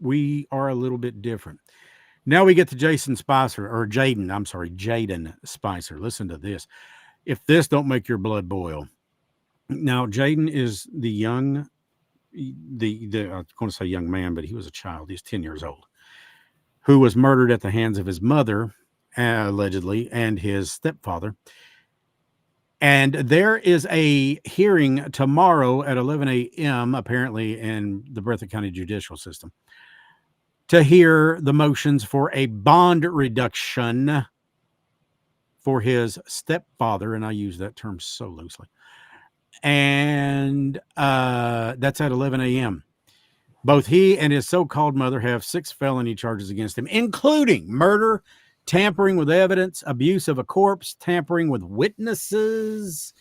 We are a little bit different. Now we get to Jayden Spicer. Listen to this. If this don't make your blood boil. Now, Jayden is the I was going to say young man, but he was a child. He's 10 years old, who was murdered at the hands of his mother, allegedly, and his stepfather. And there is a hearing tomorrow at 11 a.m., apparently, in the Breathitt County Judicial System, to hear the motions for a bond reduction for his stepfather. And I use that term so loosely. And that's at 11 a.m. Both he and his so-called mother have 6 felony charges against him, including murder, tampering with evidence, abuse of a corpse, tampering with witnesses,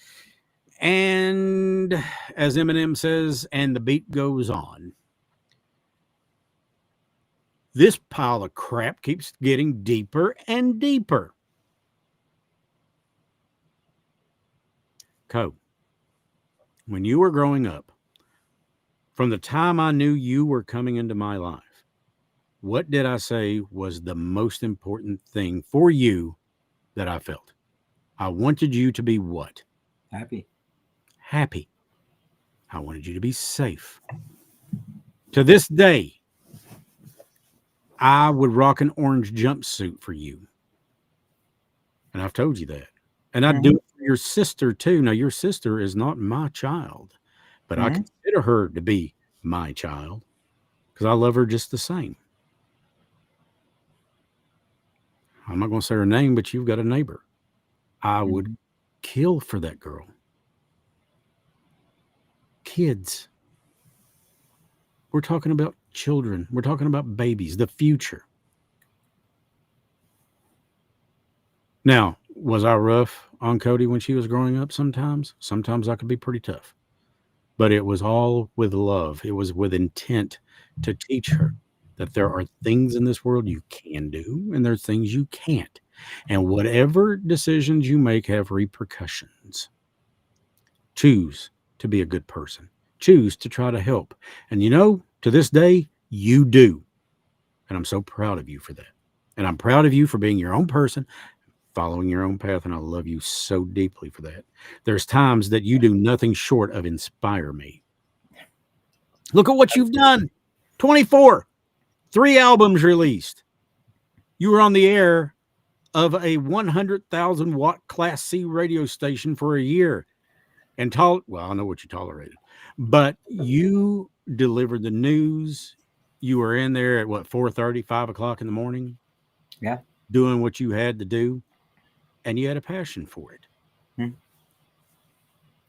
and as Eminem says, and the beat goes on. This pile of crap keeps getting deeper and deeper. Co, when you were growing up, from the time I knew you were coming into my life, what did I say was the most important thing for you that I felt? I wanted you to be what? Happy. Happy. I wanted you to be safe. To this day, I would rock an orange jumpsuit for you. And I've told you that. And I'd do it for your sister too. Now, your sister is not my child, but I consider her to be my child because I love her just the same. I'm not going to say her name, but you've got a neighbor. I would Mhm. kill for that girl. Kids. We're talking about children. We're talking about babies, the future. Now, was I rough on Cody when she was growing up sometimes? Sometimes I could be pretty tough. But it was all with love. It was with intent to teach her that there are things in this world you can do and there's things you can't. And whatever decisions you make have repercussions. Choose to be a good person. Choose to try to help. And to this day, you do. And I'm so proud of you for that. And I'm proud of you for being your own person, following your own path. And I love you so deeply for that. There's times that you do nothing short of inspire me. Look at what you've done. 24, 3 albums released. You were on the air of a 100,000 watt Class C radio station for a year. And well, I know what you tolerated, but you delivered the news. You were in there at 4:30, 5 o'clock in the morning. Yeah. Doing what you had to do, and you had a passion for it. Hmm.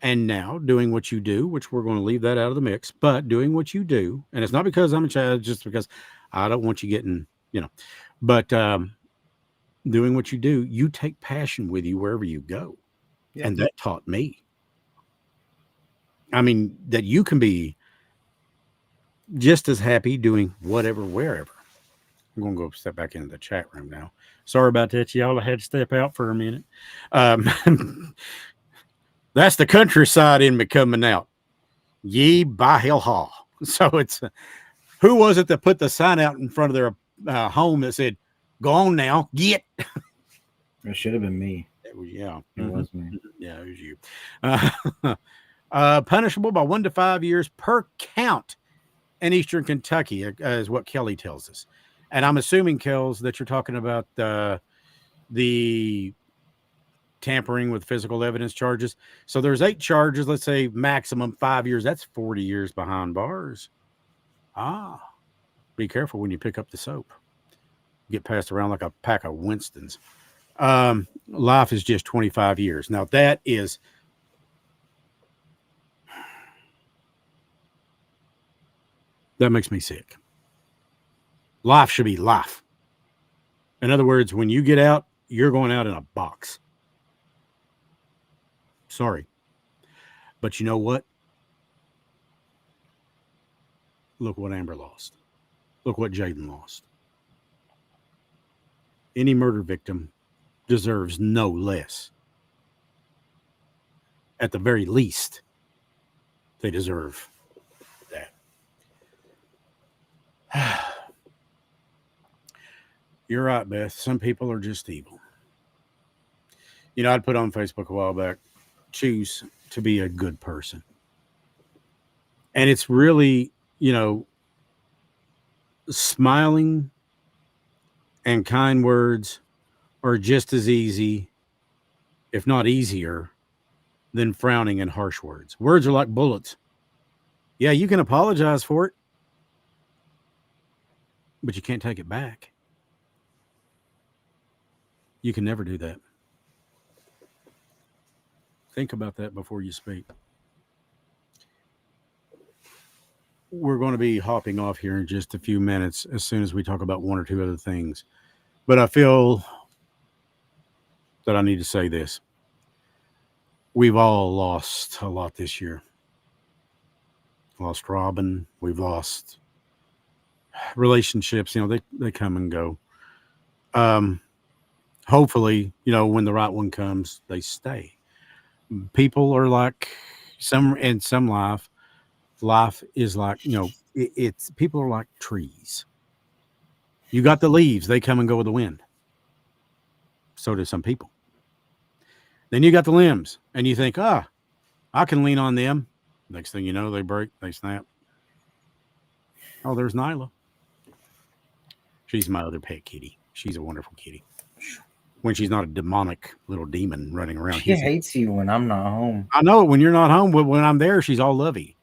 And now doing what you do, which we're going to leave that out of the mix, but doing what you do, and it's not because I'm a child, just because I don't want you getting, but doing what you do, you take passion with you wherever you go. Yeah. And that taught me. I mean, that you can be just as happy doing whatever, wherever. I'm going to go step back into the chat room now. Sorry about that, y'all. I had to step out for a minute. That's the countryside in me coming out. Ye by hell ha. So it's, who was it that put the sign out in front of their home that said, "Go on now, get"? It should have been me. It was me. Yeah, it was you. Punishable by 1 to 5 years per count in Eastern Kentucky, is what Kelly tells us. And I'm assuming, Kells, that you're talking about the tampering with physical evidence charges. So there's 8 charges, let's say maximum 5 years. That's 40 years behind bars. Be careful when you pick up the soap. Get passed around like a pack of Winstons. Life is just 25 years. Now that makes me sick. Life should be life. In other words, when you get out, you're going out in a box. Sorry. But you know what? Look what Amber lost. Look what Jayden lost. Any murder victim deserves no less. At the very least, they deserve that. You're right, Beth. Some people are just evil. I'd put on Facebook a while back, choose to be a good person. And it's really, smiling and kind words are just as easy, if not easier, than frowning and harsh words. Words are like bullets. Yeah, you can apologize for it, but you can't take it back. You can never do that. Think about that before you speak. We're going to be hopping off here in just a few minutes as soon as we talk about one or two other things. But I feel that I need to say this. We've all lost a lot this year. Lost Robin. We've lost relationships. They come and go. Hopefully, when the right one comes, they stay. People are like in some life is like, it's people are like trees. You got the leaves, they come and go with the wind. So do some people. Then you got the limbs, and you think, I can lean on them. Next thing you know, they break, they snap. Oh, there's Nyla. She's my other pet kitty. She's a wonderful kitty. When she's not a demonic little demon running around. She hates you when I'm not home. I know it when you're not home, but when I'm there, she's all lovey.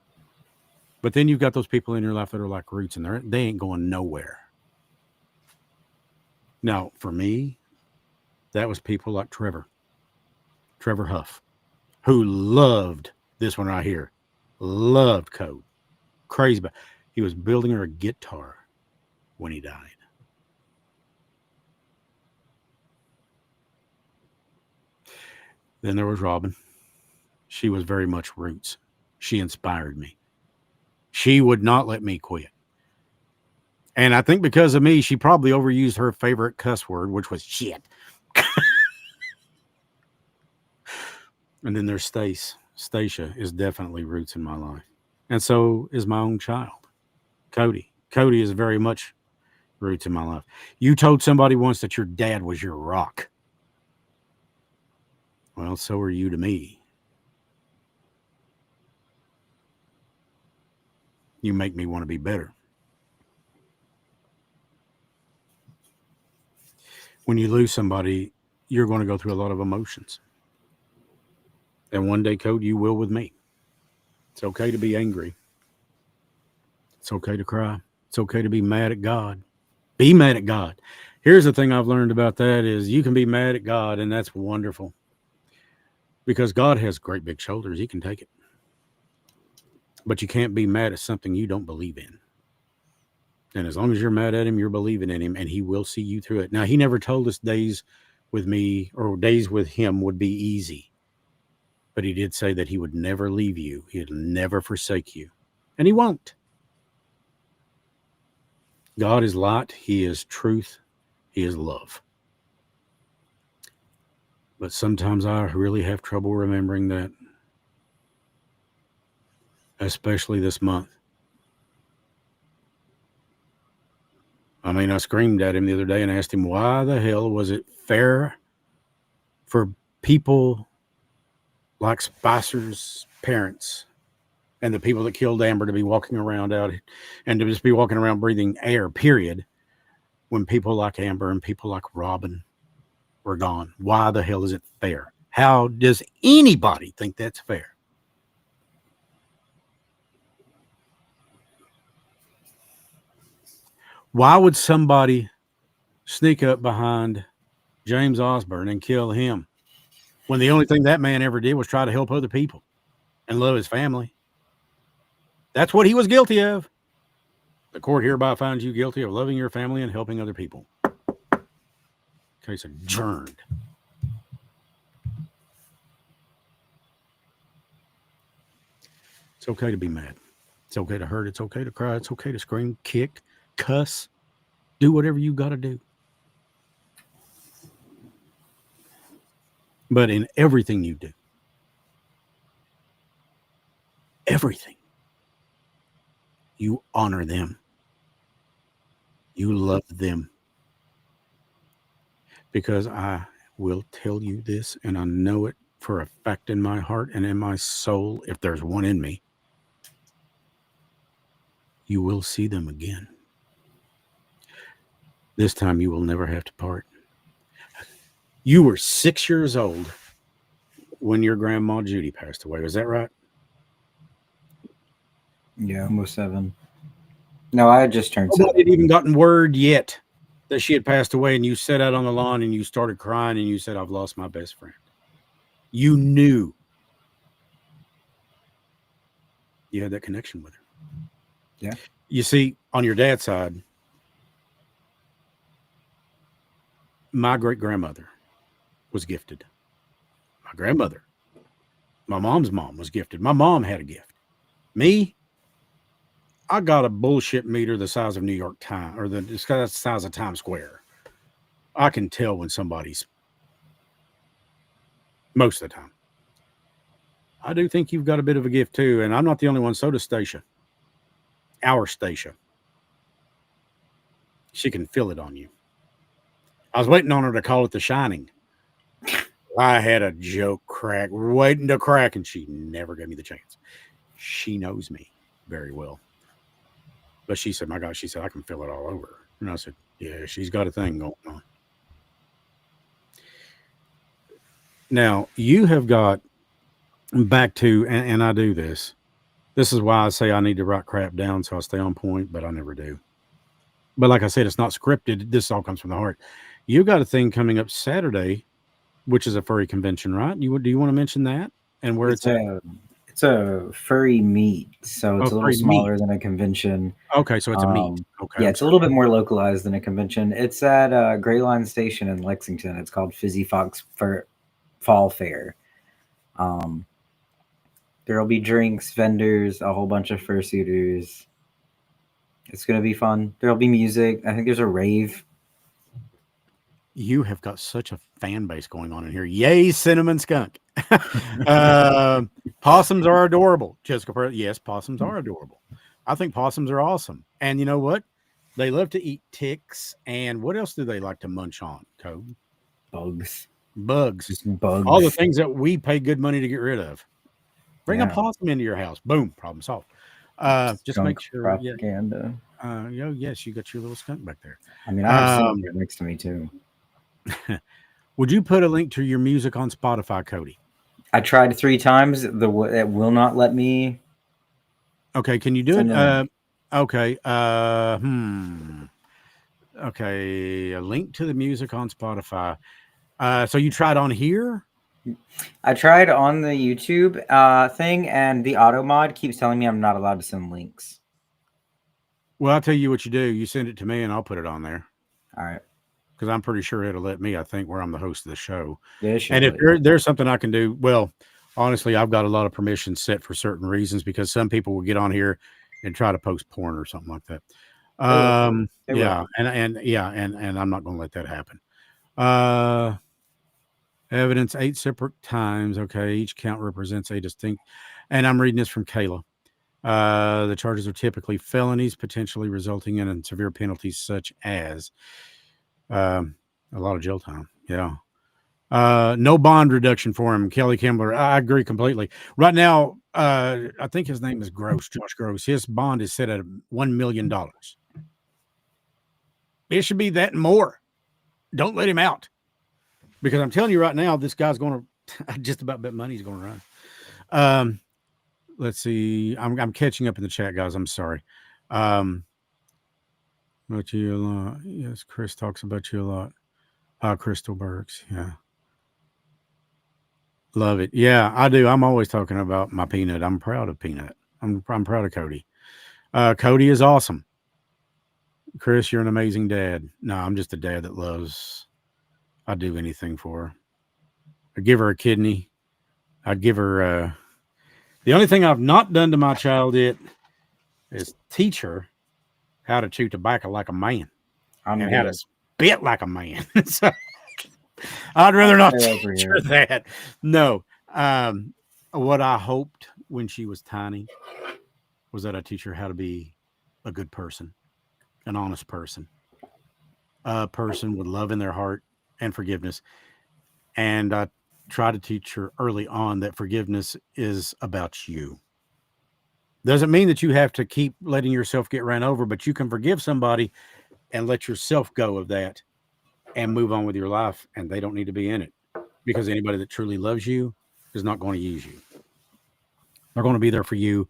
But then you've got those people in your life that are like roots, and they ain't going nowhere. Now, for me, That was people like Trevor Huff, who loved this one right here. Loved code. Crazy about. He was building her a guitar when he died. Then there was Robin. She was very much roots. She inspired me. She would not let me quit. And I think because of me, she probably overused her favorite cuss word, which was shit. And then there's Stacia is definitely roots in my life. And so is my own child, Cody. Cody is very much roots in my life. You told somebody once that your dad was your rock. Well, so are you to me. You make me want to be better. When you lose somebody, you're going to go through a lot of emotions. And one day, Code, you will with me. It's okay to be angry. It's okay to cry. It's okay to be mad at God. Be mad at God. Here's the thing I've learned about that is you can be mad at God, and that's wonderful. Because God has great big shoulders. He can take it. But you can't be mad at something you don't believe in. And as long as you're mad at him, you're believing in him, and he will see you through it. Now, he never told us days with me or days with him would be easy. But he did say that he would never leave you. He'd never forsake you. And he won't. God is light. He is truth. He is love. But sometimes I really have trouble remembering that. Especially this month. I mean, I screamed at him the other day and asked him, why the hell was it fair for people like Spicer's parents and the people that killed Amber to be walking around out and to just be walking around breathing air, period, when people like Amber and people like Robin were gone? Why the hell is it fair? How does anybody think that's fair? Why would somebody sneak up behind James Osborne and kill him when the only thing that man ever did was try to help other people and love his family? That's what he was guilty of. The court hereby finds you guilty of loving your family and helping other people. Case adjourned. It's okay to be mad. It's okay to hurt. It's okay to cry. It's okay to scream, kick, cuss. Do whatever you got to do. But in everything you do, everything, you honor them. You love them. Because I will tell you this, and I know it for a fact in my heart and in my soul, if there's one in me, you will see them again. This time you will never have to part. You were 6 years old when your grandma Judy passed away. Was that right? Yeah, almost 7. No, I had just turned 7. Nobody had even gotten word yet that she had passed away, and you sat out on the lawn and you started crying and you said, I've lost my best friend. You knew you had that connection with her. Yeah. You see, on your dad's side, my great-grandmother was gifted. My grandmother, my mom's mom was gifted. My mom had a gift. Me, I got a bullshit meter the size of New York Times, or the size of Times Square. I can tell when somebody's, most of the time. I do think you've got a bit of a gift too, and I'm not the only one. So does Stacia. Our Stacia. She can feel it on you. I was waiting on her to call it The Shining. I had a joke crack, waiting to crack, and she never gave me the chance. She knows me very well. But she said, my God, she said, I can feel it all over. And I said, yeah, she's got a thing going on. Now, you have got back to, and I do this. This is why I say I need to write crap down so I stay on point, but I never do. But like I said, it's not scripted. This all comes from the heart. You got a thing coming up Saturday, which is a furry convention, right? Do you want to mention that and where It's it's at? a furry meet, so Oh, it's a little furry meat. smaller than a convention. Okay, so it's a meat. Um, Okay, yeah, I'm it's a sorry. little bit more localized than a convention. It's at Gray Line Station in Lexington. It's called Fizzy Fox Fall Fair. Um, there'll be drinks, vendors, a whole bunch of fursuiters. It's gonna be fun. There'll be music. I think there's a rave. You have got such a fan base going on in here. Yay, cinnamon skunk. uh, Possums are adorable. Jessica, yes, possums are adorable. I think possums are awesome. And you know what? They love to eat ticks. And what else do they like to munch on, Code? Bugs. Bugs. Just All the bugs. things that we pay good money to get rid of. Bring a Yeah. possum into your house. Boom, problem solved. Just make Skunk sure. Yeah. propaganda. Yes, you got your little skunk back there. I mean, I have Cinnamon right next to me too. Would you put a link to your music on Spotify, Cody? I tried 3 times. It will not let me. Okay, can you do Send it? a link. Okay. Okay, a link to the music on Spotify. So you tried on here? I tried on the YouTube thing, and the auto mod keeps telling me I'm not allowed to send links. Well, I'll tell you what you do. You send it to me, and I'll put it on there. All right. Because I'm pretty sure it'll let me. I think where I'm the host of the show. Yeah, And if there's something I can do, well, honestly, I've got a lot of permissions set for certain reasons because some people will get on here and try to post porn or something like that. Yeah, and I'm not going to let that happen. Evidence 8 separate times. Okay, each count represents a distinct. And I'm reading this from Kayla. The charges are typically felonies, potentially resulting in severe penalties such as a lot of jail time. Yeah. No bond reduction for him, Kelly Kimbler. I agree completely. Right now, I think his name is Gross, Josh Gross. His bond is set at $1 million. It should be that and more. Don't let him out. Because I'm telling you right now, this guy's going to, I just about bet money he's going to run. Let's see. I'm catching up in the chat, guys. I'm sorry. About you a lot. Yes, Chris talks about you a lot. Crystal Burks. Yeah. Love it. Yeah, I do. I'm always talking about my Peanut. I'm proud of Peanut. I'm proud of Cody. Cody is awesome. Chris, you're an amazing dad. No, I'm just a dad that loves. I'd do anything for her. I'd give her a kidney. I'd give her. The only thing I've not done to my child yet is teach her how to chew tobacco like a man and how to spit like a man. So I'd rather not teach her that. No. What I hoped when she was tiny was that I teach her how to be a good person, an honest person, a person with love in their heart and forgiveness. And I try to teach her early on that forgiveness is about you. Doesn't mean that you have to keep letting yourself get ran over, but you can forgive somebody and let yourself go of that and move on with your life. And they don't need to be in it, because anybody that truly loves you is not going to use you. They're going to be there for you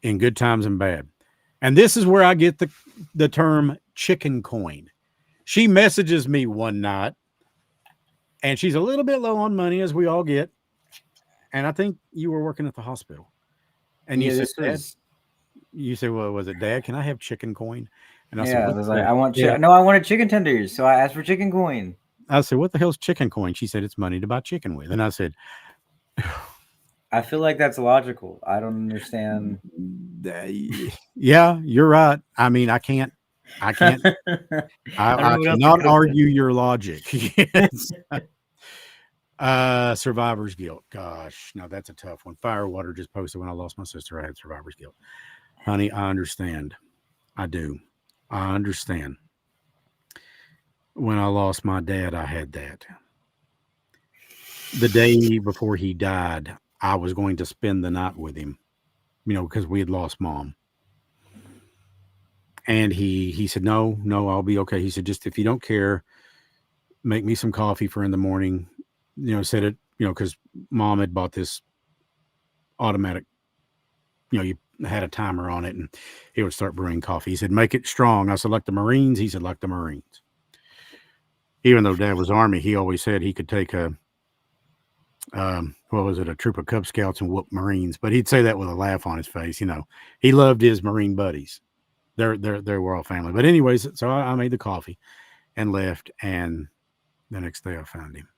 in good times and bad. And this is where I get the term chicken coin. She messages me one night, and she's a little bit low on money, as we all get. And I think you were working at the hospital. And you said, Dad, you said, well, was it Dad? Can I have chicken coin? And I said, I was like, I wanted chicken tenders. So I asked for chicken coin. I said, what the hell's chicken coin? She said, it's money to buy chicken with. And I said, I feel like that's logical. I don't understand. Yeah, you're right. I mean, I cannot argue your logic. Yes. Survivor's guilt. Gosh, now that's a tough one. Firewater just posted, when I lost my sister, I had survivor's guilt. Honey, I understand. I do. I understand. When I lost my dad, I had that. The day before he died, I was going to spend the night with him, because we had lost Mom. And he said, no, I'll be okay. He said, just if you don't care, make me some coffee for in the morning. Said it, because Mom had bought this automatic, you had a timer on it and it would start brewing coffee. He said, make it strong. I said, like the Marines? He said, like the Marines. Even though Dad was Army, he always said he could take a what was it, a troop of Cub Scouts and whoop Marines, but he'd say that with a laugh on his face. He loved his Marine buddies. They were all family. But anyways, so I made the coffee and left, and the next day I found him,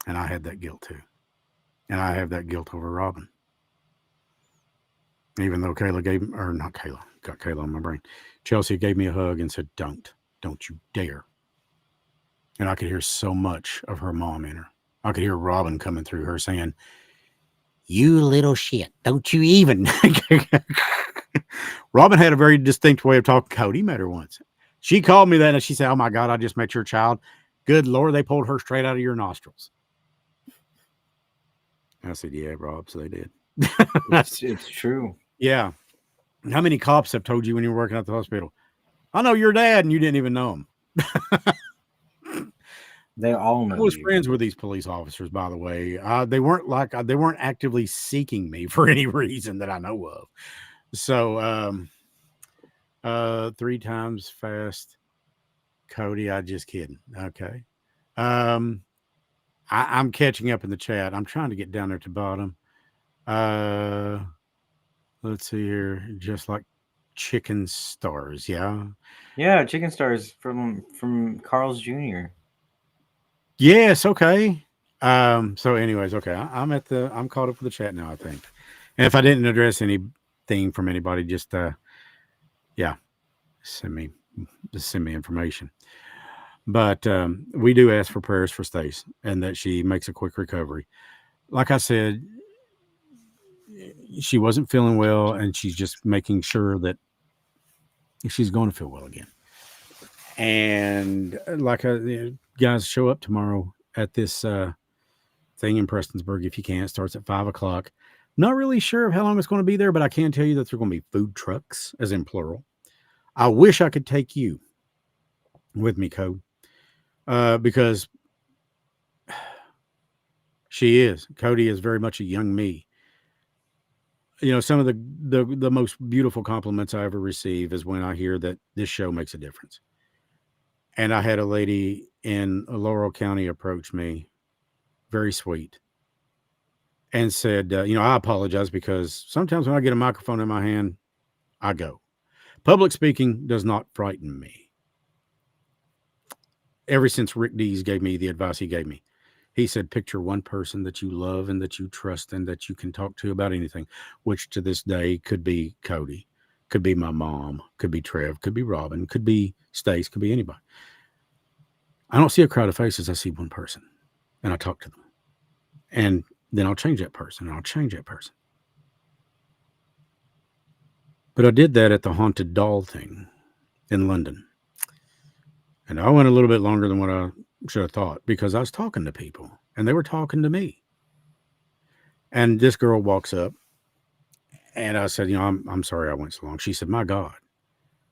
and I had that guilt too, and I have that guilt over Robin. Even though Kayla not Kayla, got Kayla on my brain. Chelsea gave me a hug and said, don't you dare. And I could hear so much of her mom in her. I could hear Robin coming through her saying, you little shit, don't you even. Robin had a very distinct way of talking. Cody met her once. She called me that and she said, oh my God, I just met your child. Good Lord, they pulled her straight out of your nostrils. I said, yeah, Rob, so they did. It's true. Yeah. How many cops have told you when you were working at the hospital, I know your dad, and you didn't even know him? They all know. I was friends with these police officers, by the way. They weren't actively seeking me for any reason that I know of. So, 3 times fast, Cody. I just kidding. Okay. I'm catching up in the chat. I'm trying to get down there to bottom. Let's see here. Just like chicken stars. Yeah. Yeah. Chicken stars from Carl's Jr. Yes. Okay. So anyways, okay. I'm caught up with the chat now, I think. And if I didn't address anything from anybody, just, yeah, send me information. But, we do ask for prayers for Stace and that she makes a quick recovery. Like I said, she wasn't feeling well, and she's just making sure that she's going to feel well again. And like guys, show up tomorrow at this thing in Prestonsburg if you can. It starts at 5:00. Not really sure of how long it's going to be there, but I can tell you that there are going to be food trucks, as in plural. I wish I could take you with me, Code, because Cody is very much a young me. Some of the most beautiful compliments I ever receive is when I hear that this show makes a difference. And I had a lady in Laurel County approach me, very sweet, and said, I apologize because sometimes when I get a microphone in my hand, I go. Public speaking does not frighten me. Ever since Rick Dees gave me the advice he gave me, he said, picture one person that you love and that you trust and that you can talk to about anything, which to this day could be Cody, could be my mom, could be Trev, could be Robin, could be Stace, could be anybody. I don't see a crowd of faces. I see one person and I talk to them. And then I'll change that person and I'll change that person. But I did that at the Haunted Doll thing in London. And I went a little bit longer than what I should have thought because I was talking to people and they were talking to me. And this girl walks up and I said, I'm sorry I went so long. She said, my God.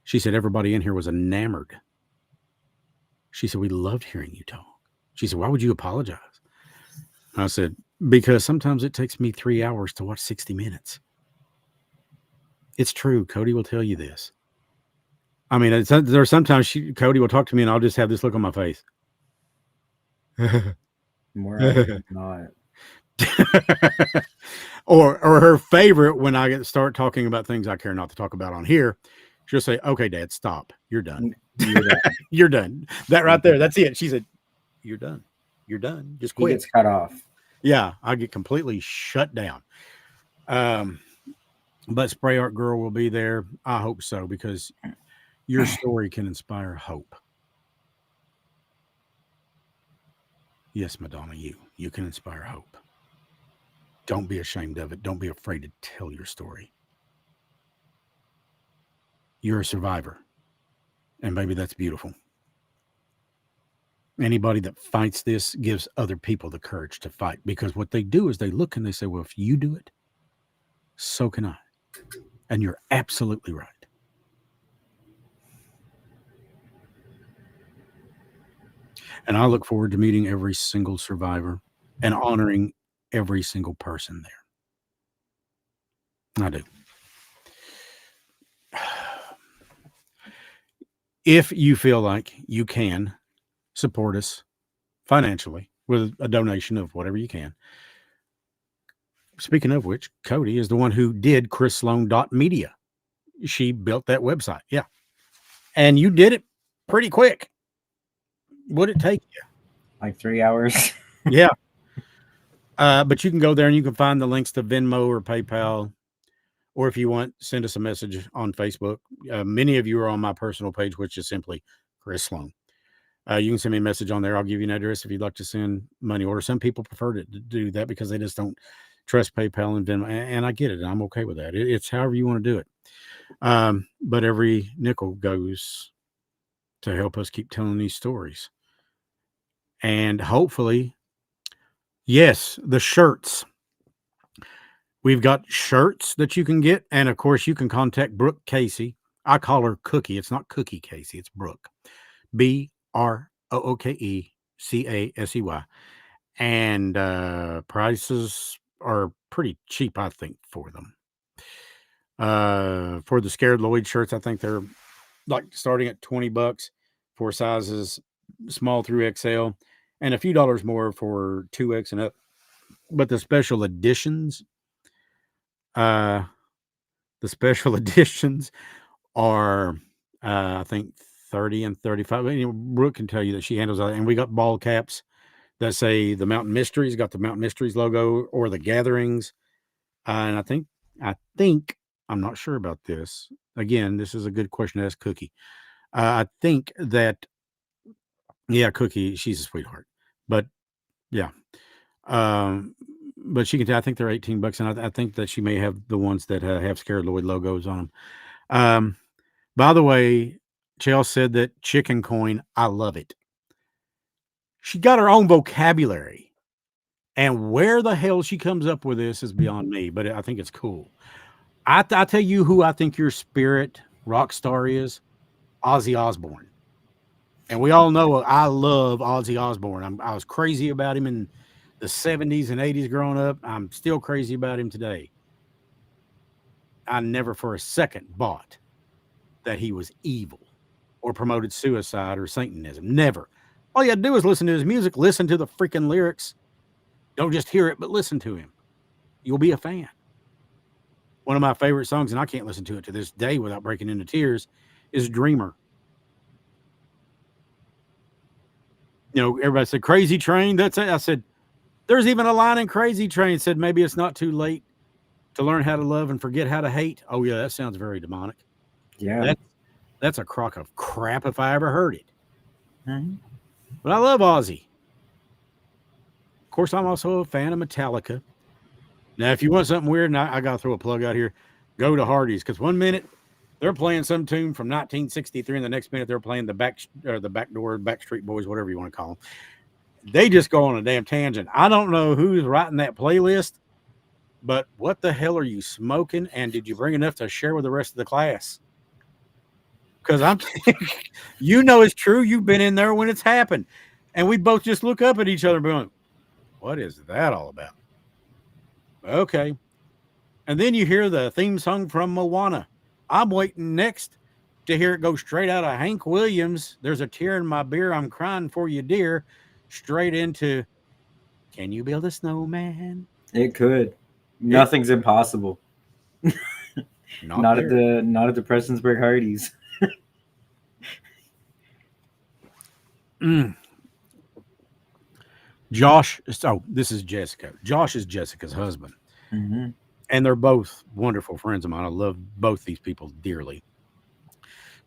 She said, everybody in here was enamored. She said, we loved hearing you talk. She said, why would you apologize? I said, because sometimes it takes me 3 hours to watch 60 minutes. It's true. Cody will tell you this. I mean, there's sometimes Cody will talk to me and I'll just have this look on my face. More often than not. or her favorite, when I start talking about things I care not to talk about on here, she'll say, okay, Dad, stop. You're done. You're done. That right there. That's it. She said, you're done. You're done. Just quit. He gets cut off. Yeah. I get completely shut down. But Spray Art Girl will be there. I hope so, because your story can inspire hope. Yes, Madonna, you can inspire hope. Don't be ashamed of it. Don't be afraid to tell your story. You're a survivor. And baby, that's beautiful. Anybody that fights this gives other people the courage to fight, because what they do is they look and they say, well, if you do it, so can I. And you're absolutely right. And I look forward to meeting every single survivor and honoring every single person there. I do. if you feel like you can support us financially with a donation of whatever you can. Speaking of which, Cody is the one who did ChrisSlone.media. She built that website. Yeah. And you did it pretty quick. What'd it take you? Like 3 hours. Yeah. But you can go there and you can find the links to Venmo or PayPal. Or if you want, send us a message on Facebook. Many of you are on my personal page, which is simply Chris Slone. You can send me a message on there. I'll give you an address if you'd like to send money order. Some people prefer to do that because they just don't trust PayPal and Venmo. And I get it. I'm okay with that. It's however you want to do it. But every nickel goes to help us keep telling these stories. And hopefully, yes, the shirts. We've got shirts that you can get. And of course, you can contact Brooke Casey. I call her Cookie. It's not Cookie Casey, it's Brooke. BROOKECASEY. And prices are pretty cheap, I think, for them. For the Scared Lloyd shirts, I think they're like starting at $20 for sizes small through XL, and a few dollars more for 2X and up. But the special editions, are I think 30 and 35. Brooke can tell you that she handles that. And we got ball caps that say the Mountain Mysteries, got the Mountain Mysteries logo, or the Gatherings. And I think I'm not sure about this. Again, this is a good question to ask Cookie. I think that, yeah, Cookie, she's a sweetheart, but yeah. But she can tell, I think they're $18, and I think that she may have the ones that have Scared Lloyd logos on them. By the way, Chell said that chicken coin, I love it. She got her own vocabulary, and where the hell she comes up with this is beyond me, but I think it's cool. I tell you who I think your spirit rock star is, Ozzy Osbourne. And we all know I love Ozzy Osbourne. I was crazy about him in the 70s and 80s growing up. I'm still crazy about him today. I never for a second bought that he was evil or promoted suicide or Satanism. Never. All you got to do is listen to his music, listen to the freaking lyrics. Don't just hear it, but listen to him. You'll be a fan. One of my favorite songs, and I can't listen to it to this day without breaking into tears, is Dreamer. You know, everybody said Crazy Train. That's it. I said, there's even a line in Crazy Train that said, maybe it's not too late to learn how to love and forget how to hate. Oh, yeah, that sounds very demonic. Yeah. That's a crock of crap if I ever heard it. Mm-hmm. But I love Ozzy. Of course, I'm also a fan of Metallica. Now, if you want something weird, and I got to throw a plug out here, go to Hardy's, because one minute they're playing some tune from 1963, and the next minute they're playing the Backstreet Boys, whatever you want to call them. They just go on a damn tangent. I don't know who's writing that playlist, but what the hell are you smoking? And did you bring enough to share with the rest of the class? Because you know it's true. You've been in there when it's happened. And we both just look up at each other going, what is that all about? Okay. And then you hear the theme song from Moana. I'm waiting next to hear it go straight out of Hank Williams. There's a tear in my beer. I'm crying for you, dear. Straight into, can you build a snowman? It could. Nothing's impossible. Not at the Prestonsburg Hardee's. Josh. So this is Jessica. Josh is Jessica's husband. Mm-hmm. And they're both wonderful friends of mine. I love both these people dearly.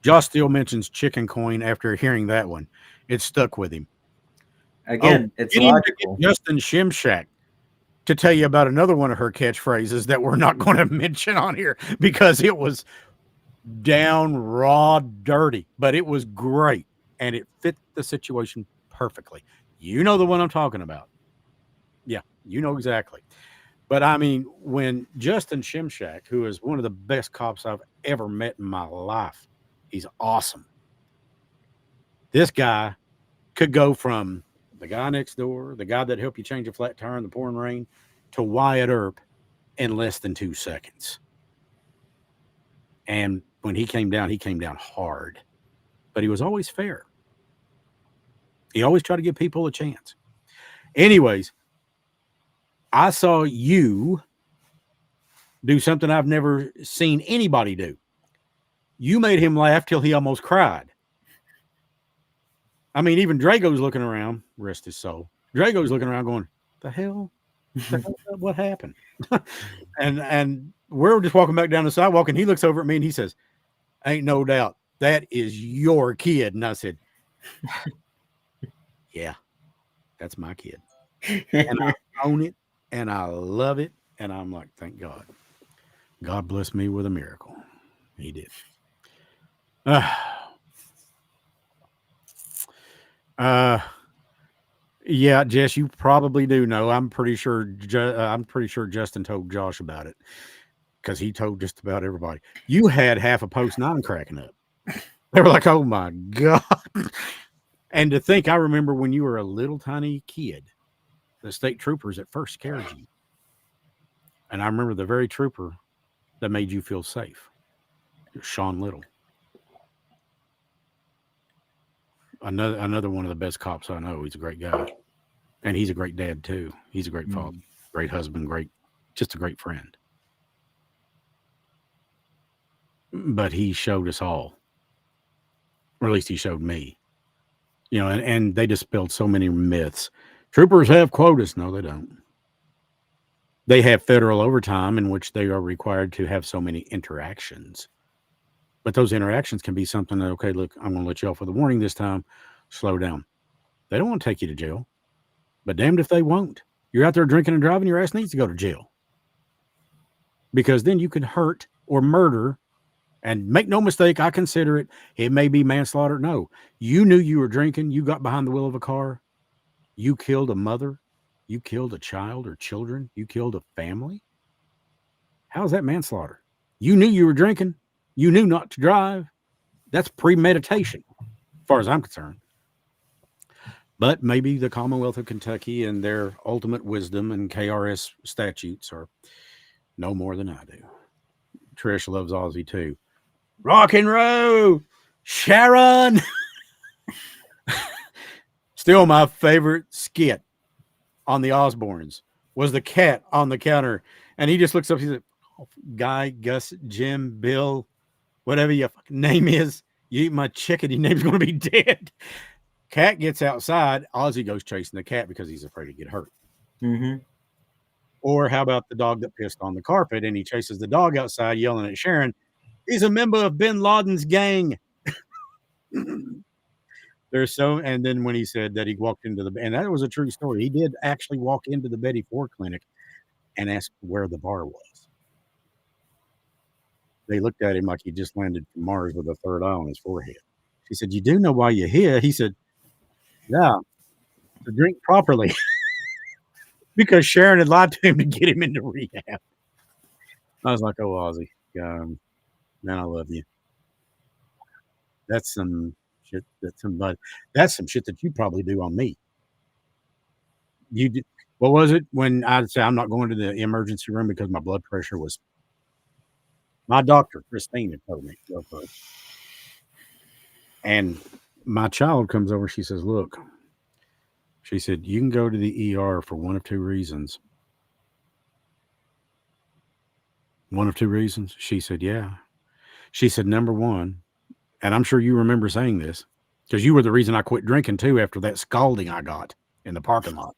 Josh still mentions chicken coin after hearing that one. It stuck with him. Again, it's logical. Justin Shimshak to tell you about another one of her catchphrases that we're not going to mention on here because it was down raw dirty, but it was great and it fit the situation perfectly. You know the one I'm talking about. Yeah, you know exactly. But I mean, when Justin Shimshak, who is one of the best cops I've ever met in my life, he's awesome. This guy could go from the guy next door, the guy that helped you change a flat tire in the pouring rain, to Wyatt Earp in less than 2 seconds. And when he came down hard. but he was always fair. He always tried to give people a chance. Anyways, I saw you do something I've never seen anybody do. You made him laugh till he almost cried. I mean, even Drago's looking around, rest his soul. Drago's looking around going, the hell? What happened? and we're just walking back down the sidewalk, and he looks over at me and he says, ain't no doubt, that is your kid. And I said, yeah, that's my kid. And I own it, and I love it. And I'm like, thank God. God bless me with a miracle. He did. Yeah, Jess, you probably do know. I'm pretty sure Justin told Josh about it because he told just about everybody. You had half a post 9 cracking up. They were like, "Oh my God!" And to think, I remember when you were a little tiny kid, the state troopers at first scared you, and I remember the very trooper that made you feel safe, Sean Little. Another one of the best cops I know. He's a great guy. And he's a great dad too. He's a great father, great husband, just a great friend. But he showed us all, or at least he showed me, and they dispelled so many myths. Troopers have quotas. No, they don't. They have federal overtime in which they are required to have so many interactions. But those interactions can be something that, okay, look, I'm going to let you off with a warning this time. Slow down. They don't want to take you to jail. But damned if they won't. You're out there drinking and driving, your ass needs to go to jail. Because then you could hurt or murder. And make no mistake, I consider it. It may be manslaughter. No. You knew you were drinking. You got behind the wheel of a car. You killed a mother. You killed a child or children. You killed a family. How is that manslaughter? You knew you were drinking. You knew not to drive. That's premeditation, as far as I'm concerned. But maybe the Commonwealth of Kentucky and their ultimate wisdom and KRS statutes are no more than I do. Trish loves Ozzy too. Rock and roll, Sharon. Still my favorite skit on the Osbournes was the cat on the counter. And he just looks up, he said, Guy, Gus, Jim, Bill, whatever your fucking name is, you eat my chicken, your name's going to be dead. Cat gets outside. Ozzy goes chasing the cat because he's afraid to get hurt. Mm-hmm. Or how about the dog that pissed on the carpet and he chases the dog outside yelling at Sharon, he's a member of bin Laden's gang. And then when he said that he walked into and that was a true story. He did actually walk into the Betty Ford clinic and asked where the bar was. They looked at him like he just landed from Mars with a third eye on his forehead. She said, you do know why you're here? He said, yeah, to drink properly. Because Sharon had lied to him to get him into rehab. I was like, oh, Ozzy, man, I love you. That's some shit. That's some shit that you probably do on me. You did. What was it when I'd say I'm not going to the emergency room because my blood pressure was? My doctor, Christine, had told me. And my child comes over. She says, look, she said, you can go to the ER for one of two reasons. One of two reasons? She said, yeah. She said, number one, and I'm sure you remember saying this, because you were the reason I quit drinking too after that scalding I got in the parking lot.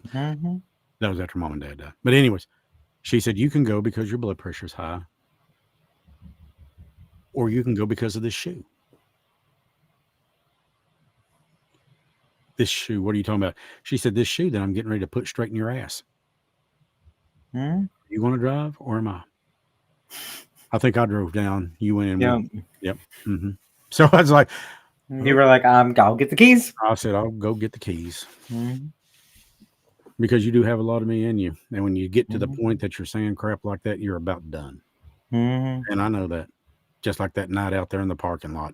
Mm-hmm. That was after Mom and Dad died. But anyways, she said, you can go because your blood pressure's high. Or you can go because of this shoe. This shoe, what are you talking about? She said, this shoe that I'm getting ready to put straight in your ass. Mm-hmm. You want to drive or am I? I think I drove down. You went in. Yeah. Yep. Mm-hmm. So I was like, you were like, I'll get the keys. I said, I'll go get the keys. Mm-hmm. Because you do have a lot of me in you. And when you get to the point that you're saying crap like that, you're about done. Mm-hmm. And I know that. Just like that night out there in the parking lot.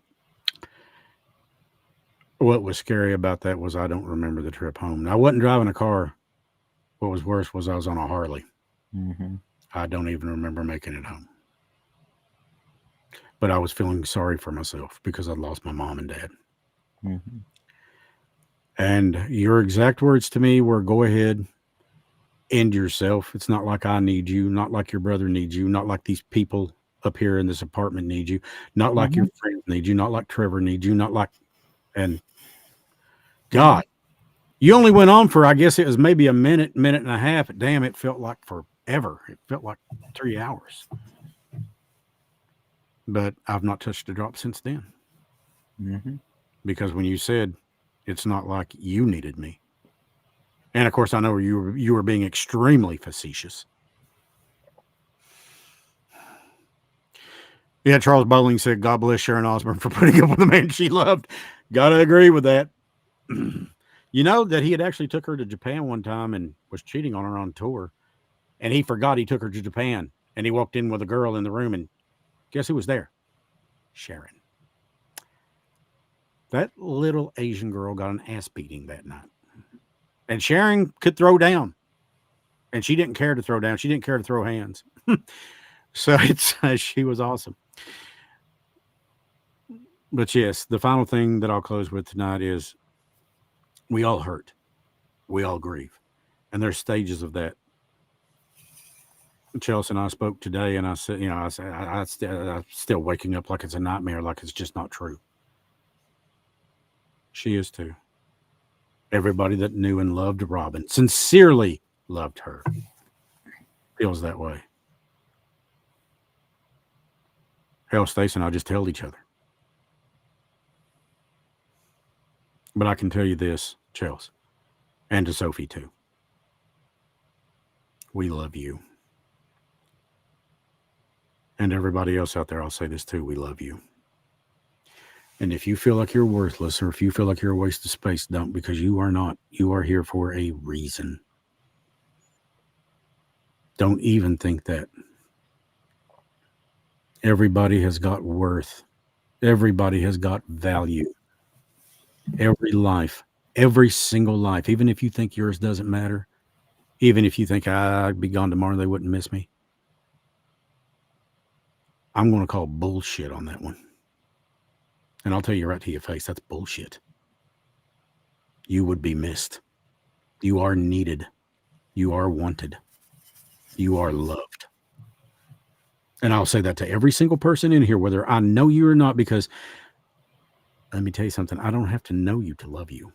What was scary about that was I don't remember the trip home. Now, I wasn't driving a car. What was worse was I was on a Harley. Mm-hmm. I don't even remember making it home. but I was feeling sorry for myself because I'd lost my mom and dad. Mm-hmm. And your exact words to me were, go ahead, end yourself. It's not like I need you, not like your brother needs you, not like these people up here in this apartment need you, not like Mm-hmm. your friends need you, not like Trevor needs you, not like, and Mm-hmm. God, you only went on for, I guess it was maybe a minute, minute and a half. Damn, it felt like forever. It felt like 3 hours. But I've not touched a drop since then. Mm-hmm. Because when you said it's not like you needed me, and of course I know you were being extremely facetious. Yeah, Charles Bowling said, God bless Sharon Osbourne for putting up with the man she loved. Gotta agree with that. You know that he had actually took her to Japan one time and was cheating on her on tour, and he forgot he took her to Japan, and he walked in with a girl in the room, and guess who was there? Sharon. That little Asian girl got an ass beating that night. And Sharon could throw down, and she didn't care to throw down. She didn't care to throw hands. So she was awesome. But yes, the final thing that I'll close with tonight is we all hurt. We all grieve. And there's stages of that. Chelsea and I spoke today, and I said, I'm still waking up like it's a nightmare, like it's just not true. She is too. Everybody that knew and loved Robin, sincerely loved her, feels that way. Hell, Stacia and I just held each other. But I can tell you this, Chelsea, and to Sophie too. We love you. And everybody else out there, I'll say this too, we love you. And if you feel like you're worthless, or if you feel like you're a waste of space, don't, because you are not. You are here for a reason. Don't even think that. Everybody has got worth. Everybody has got value. Every life, every single life, even if you think yours doesn't matter, even if you think I'd be gone tomorrow, they wouldn't miss me. I'm going to call bullshit on that one. And I'll tell you right to your face, that's bullshit. You would be missed. You are needed. You are wanted. You are loved. And I'll say that to every single person in here, whether I know you or not, because let me tell you something. I don't have to know you to love you.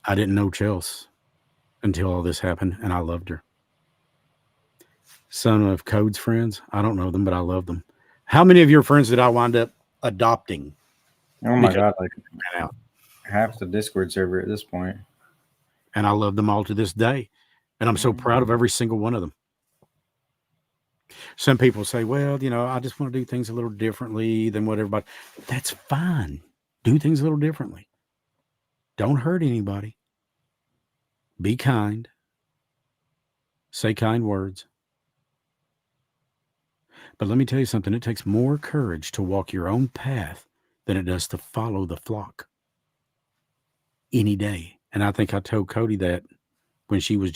I didn't know Chelsea until all this happened, and I loved her. Son of Code's friends, I don't know them, but I love them. How many of your friends did I wind up adopting? Oh my God, like half the Discord server at this point. And I love them all to this day. And I'm so proud of every single one of them. Some people say, well, I just want to do things a little differently than what everybody. That's fine. Do things a little differently. Don't hurt anybody. Be kind. Say kind words. But let me tell you something. It takes more courage to walk your own path than it does to follow the flock any day. And I think I told Cody that when she was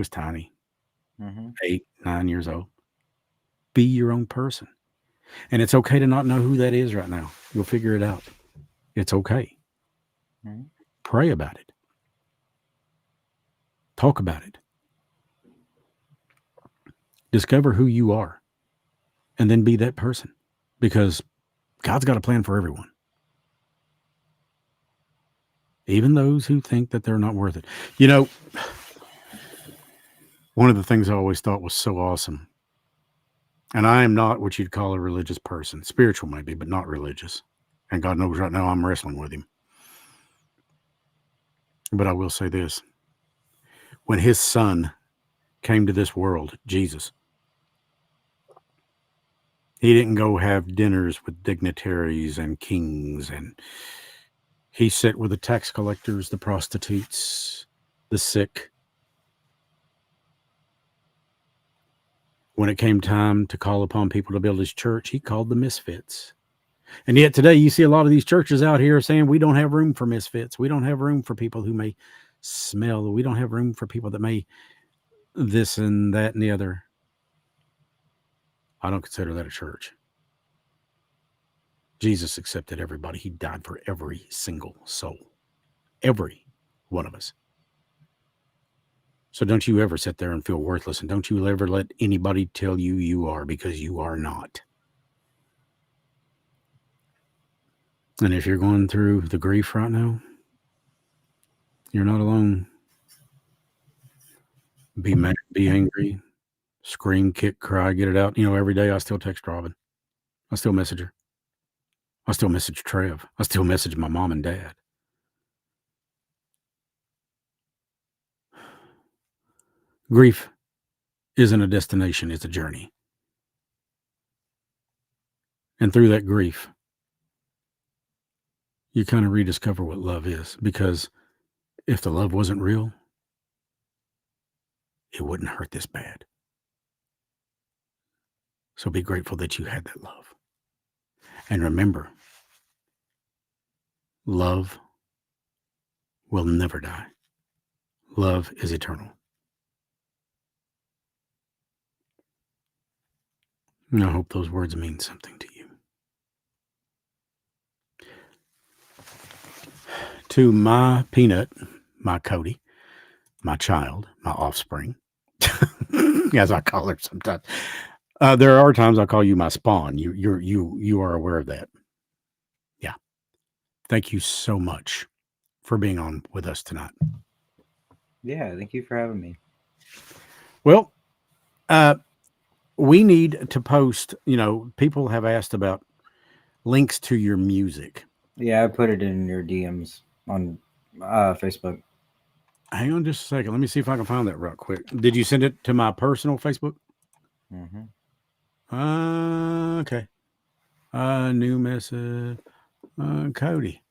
tiny, 8, 9 years old. Be your own person. And it's okay to not know who that is right now. You'll figure it out. It's okay. Pray about it. Talk about it. Discover who you are. And then be that person. Because God's got a plan for everyone. Even those who think that they're not worth it. One of the things I always thought was so awesome. And I am not what you'd call a religious person. Spiritual maybe, but not religious. And God knows right now I'm wrestling with him. But I will say this. When his son came to this world, Jesus, he didn't go have dinners with dignitaries and kings. And he sat with the tax collectors, the prostitutes, the sick. When it came time to call upon people to build his church, he called the misfits. And yet today you see a lot of these churches out here saying we don't have room for misfits. We don't have room for people who may smell. We don't have room for people that may this and that and the other. I don't consider that a church. Jesus accepted everybody. He died for every single soul. Every one of us. So don't you ever sit there and feel worthless, and don't you ever let anybody tell you you are, because you are not. And if you're going through the grief right now, you're not alone. Be mad, be angry, scream, kick, cry, get it out. Every day I still text Robin. I still message her. I still message Trev. I still message my mom and dad. Grief isn't a destination, it's a journey. And through that grief, you kind of rediscover what love is. Because if the love wasn't real, it wouldn't hurt this bad. So be grateful that you had that love. And remember, love will never die. Love is eternal. And I hope those words mean something to you. To my peanut, my Cody, my child, my offspring, as I call her sometimes. There are times I call you my spawn. You are aware of that. Yeah. Thank you so much for being on with us tonight. Yeah, thank you for having me. Well, we need to post, people have asked about links to your music. Yeah, I put it in your DMs on Facebook. Hang on just a second. Let me see if I can find that real quick. Did you send it to my personal Facebook? Mm-hmm. Okay. New message. Cody.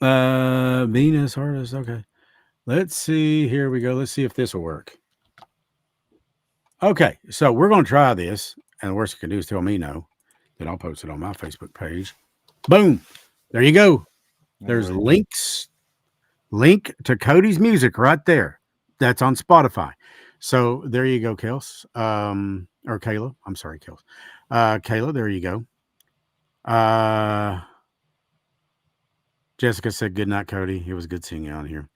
Venus artist. Okay. Let's see. Here we go. Let's see if this will work. Okay. So we're going to try this. And the worst you can do is tell me no. Then I'll post it on my Facebook page. Boom. There you go. There's links. Link to Cody's music right there. That's on Spotify. So there you go, Kels. Or Kayla. I'm sorry, Kels. Kayla, there you go. Jessica said, good night, Cody. It was good seeing you on here.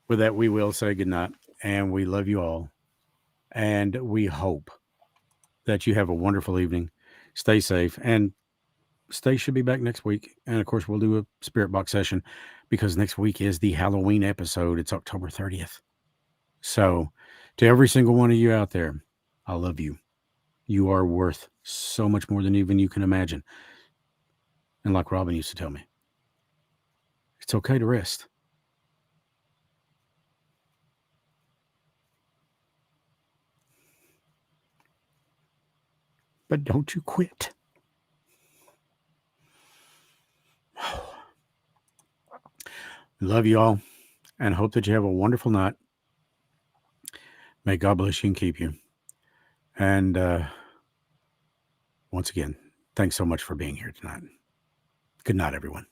With that, we will say good night. And we love you all. And we hope that you have a wonderful evening. Stay safe. And Stacia should be back next week. And of course, we'll do a spirit box session because next week is the Halloween episode. It's October 30th. So to every single one of you out there, I love you. You are worth so much more than even you can imagine. And like Robin used to tell me, it's okay to rest. But don't you quit. Love you all and hope that you have a wonderful night. May God bless you and keep you. And once again, thanks so much for being here tonight. Good night, everyone.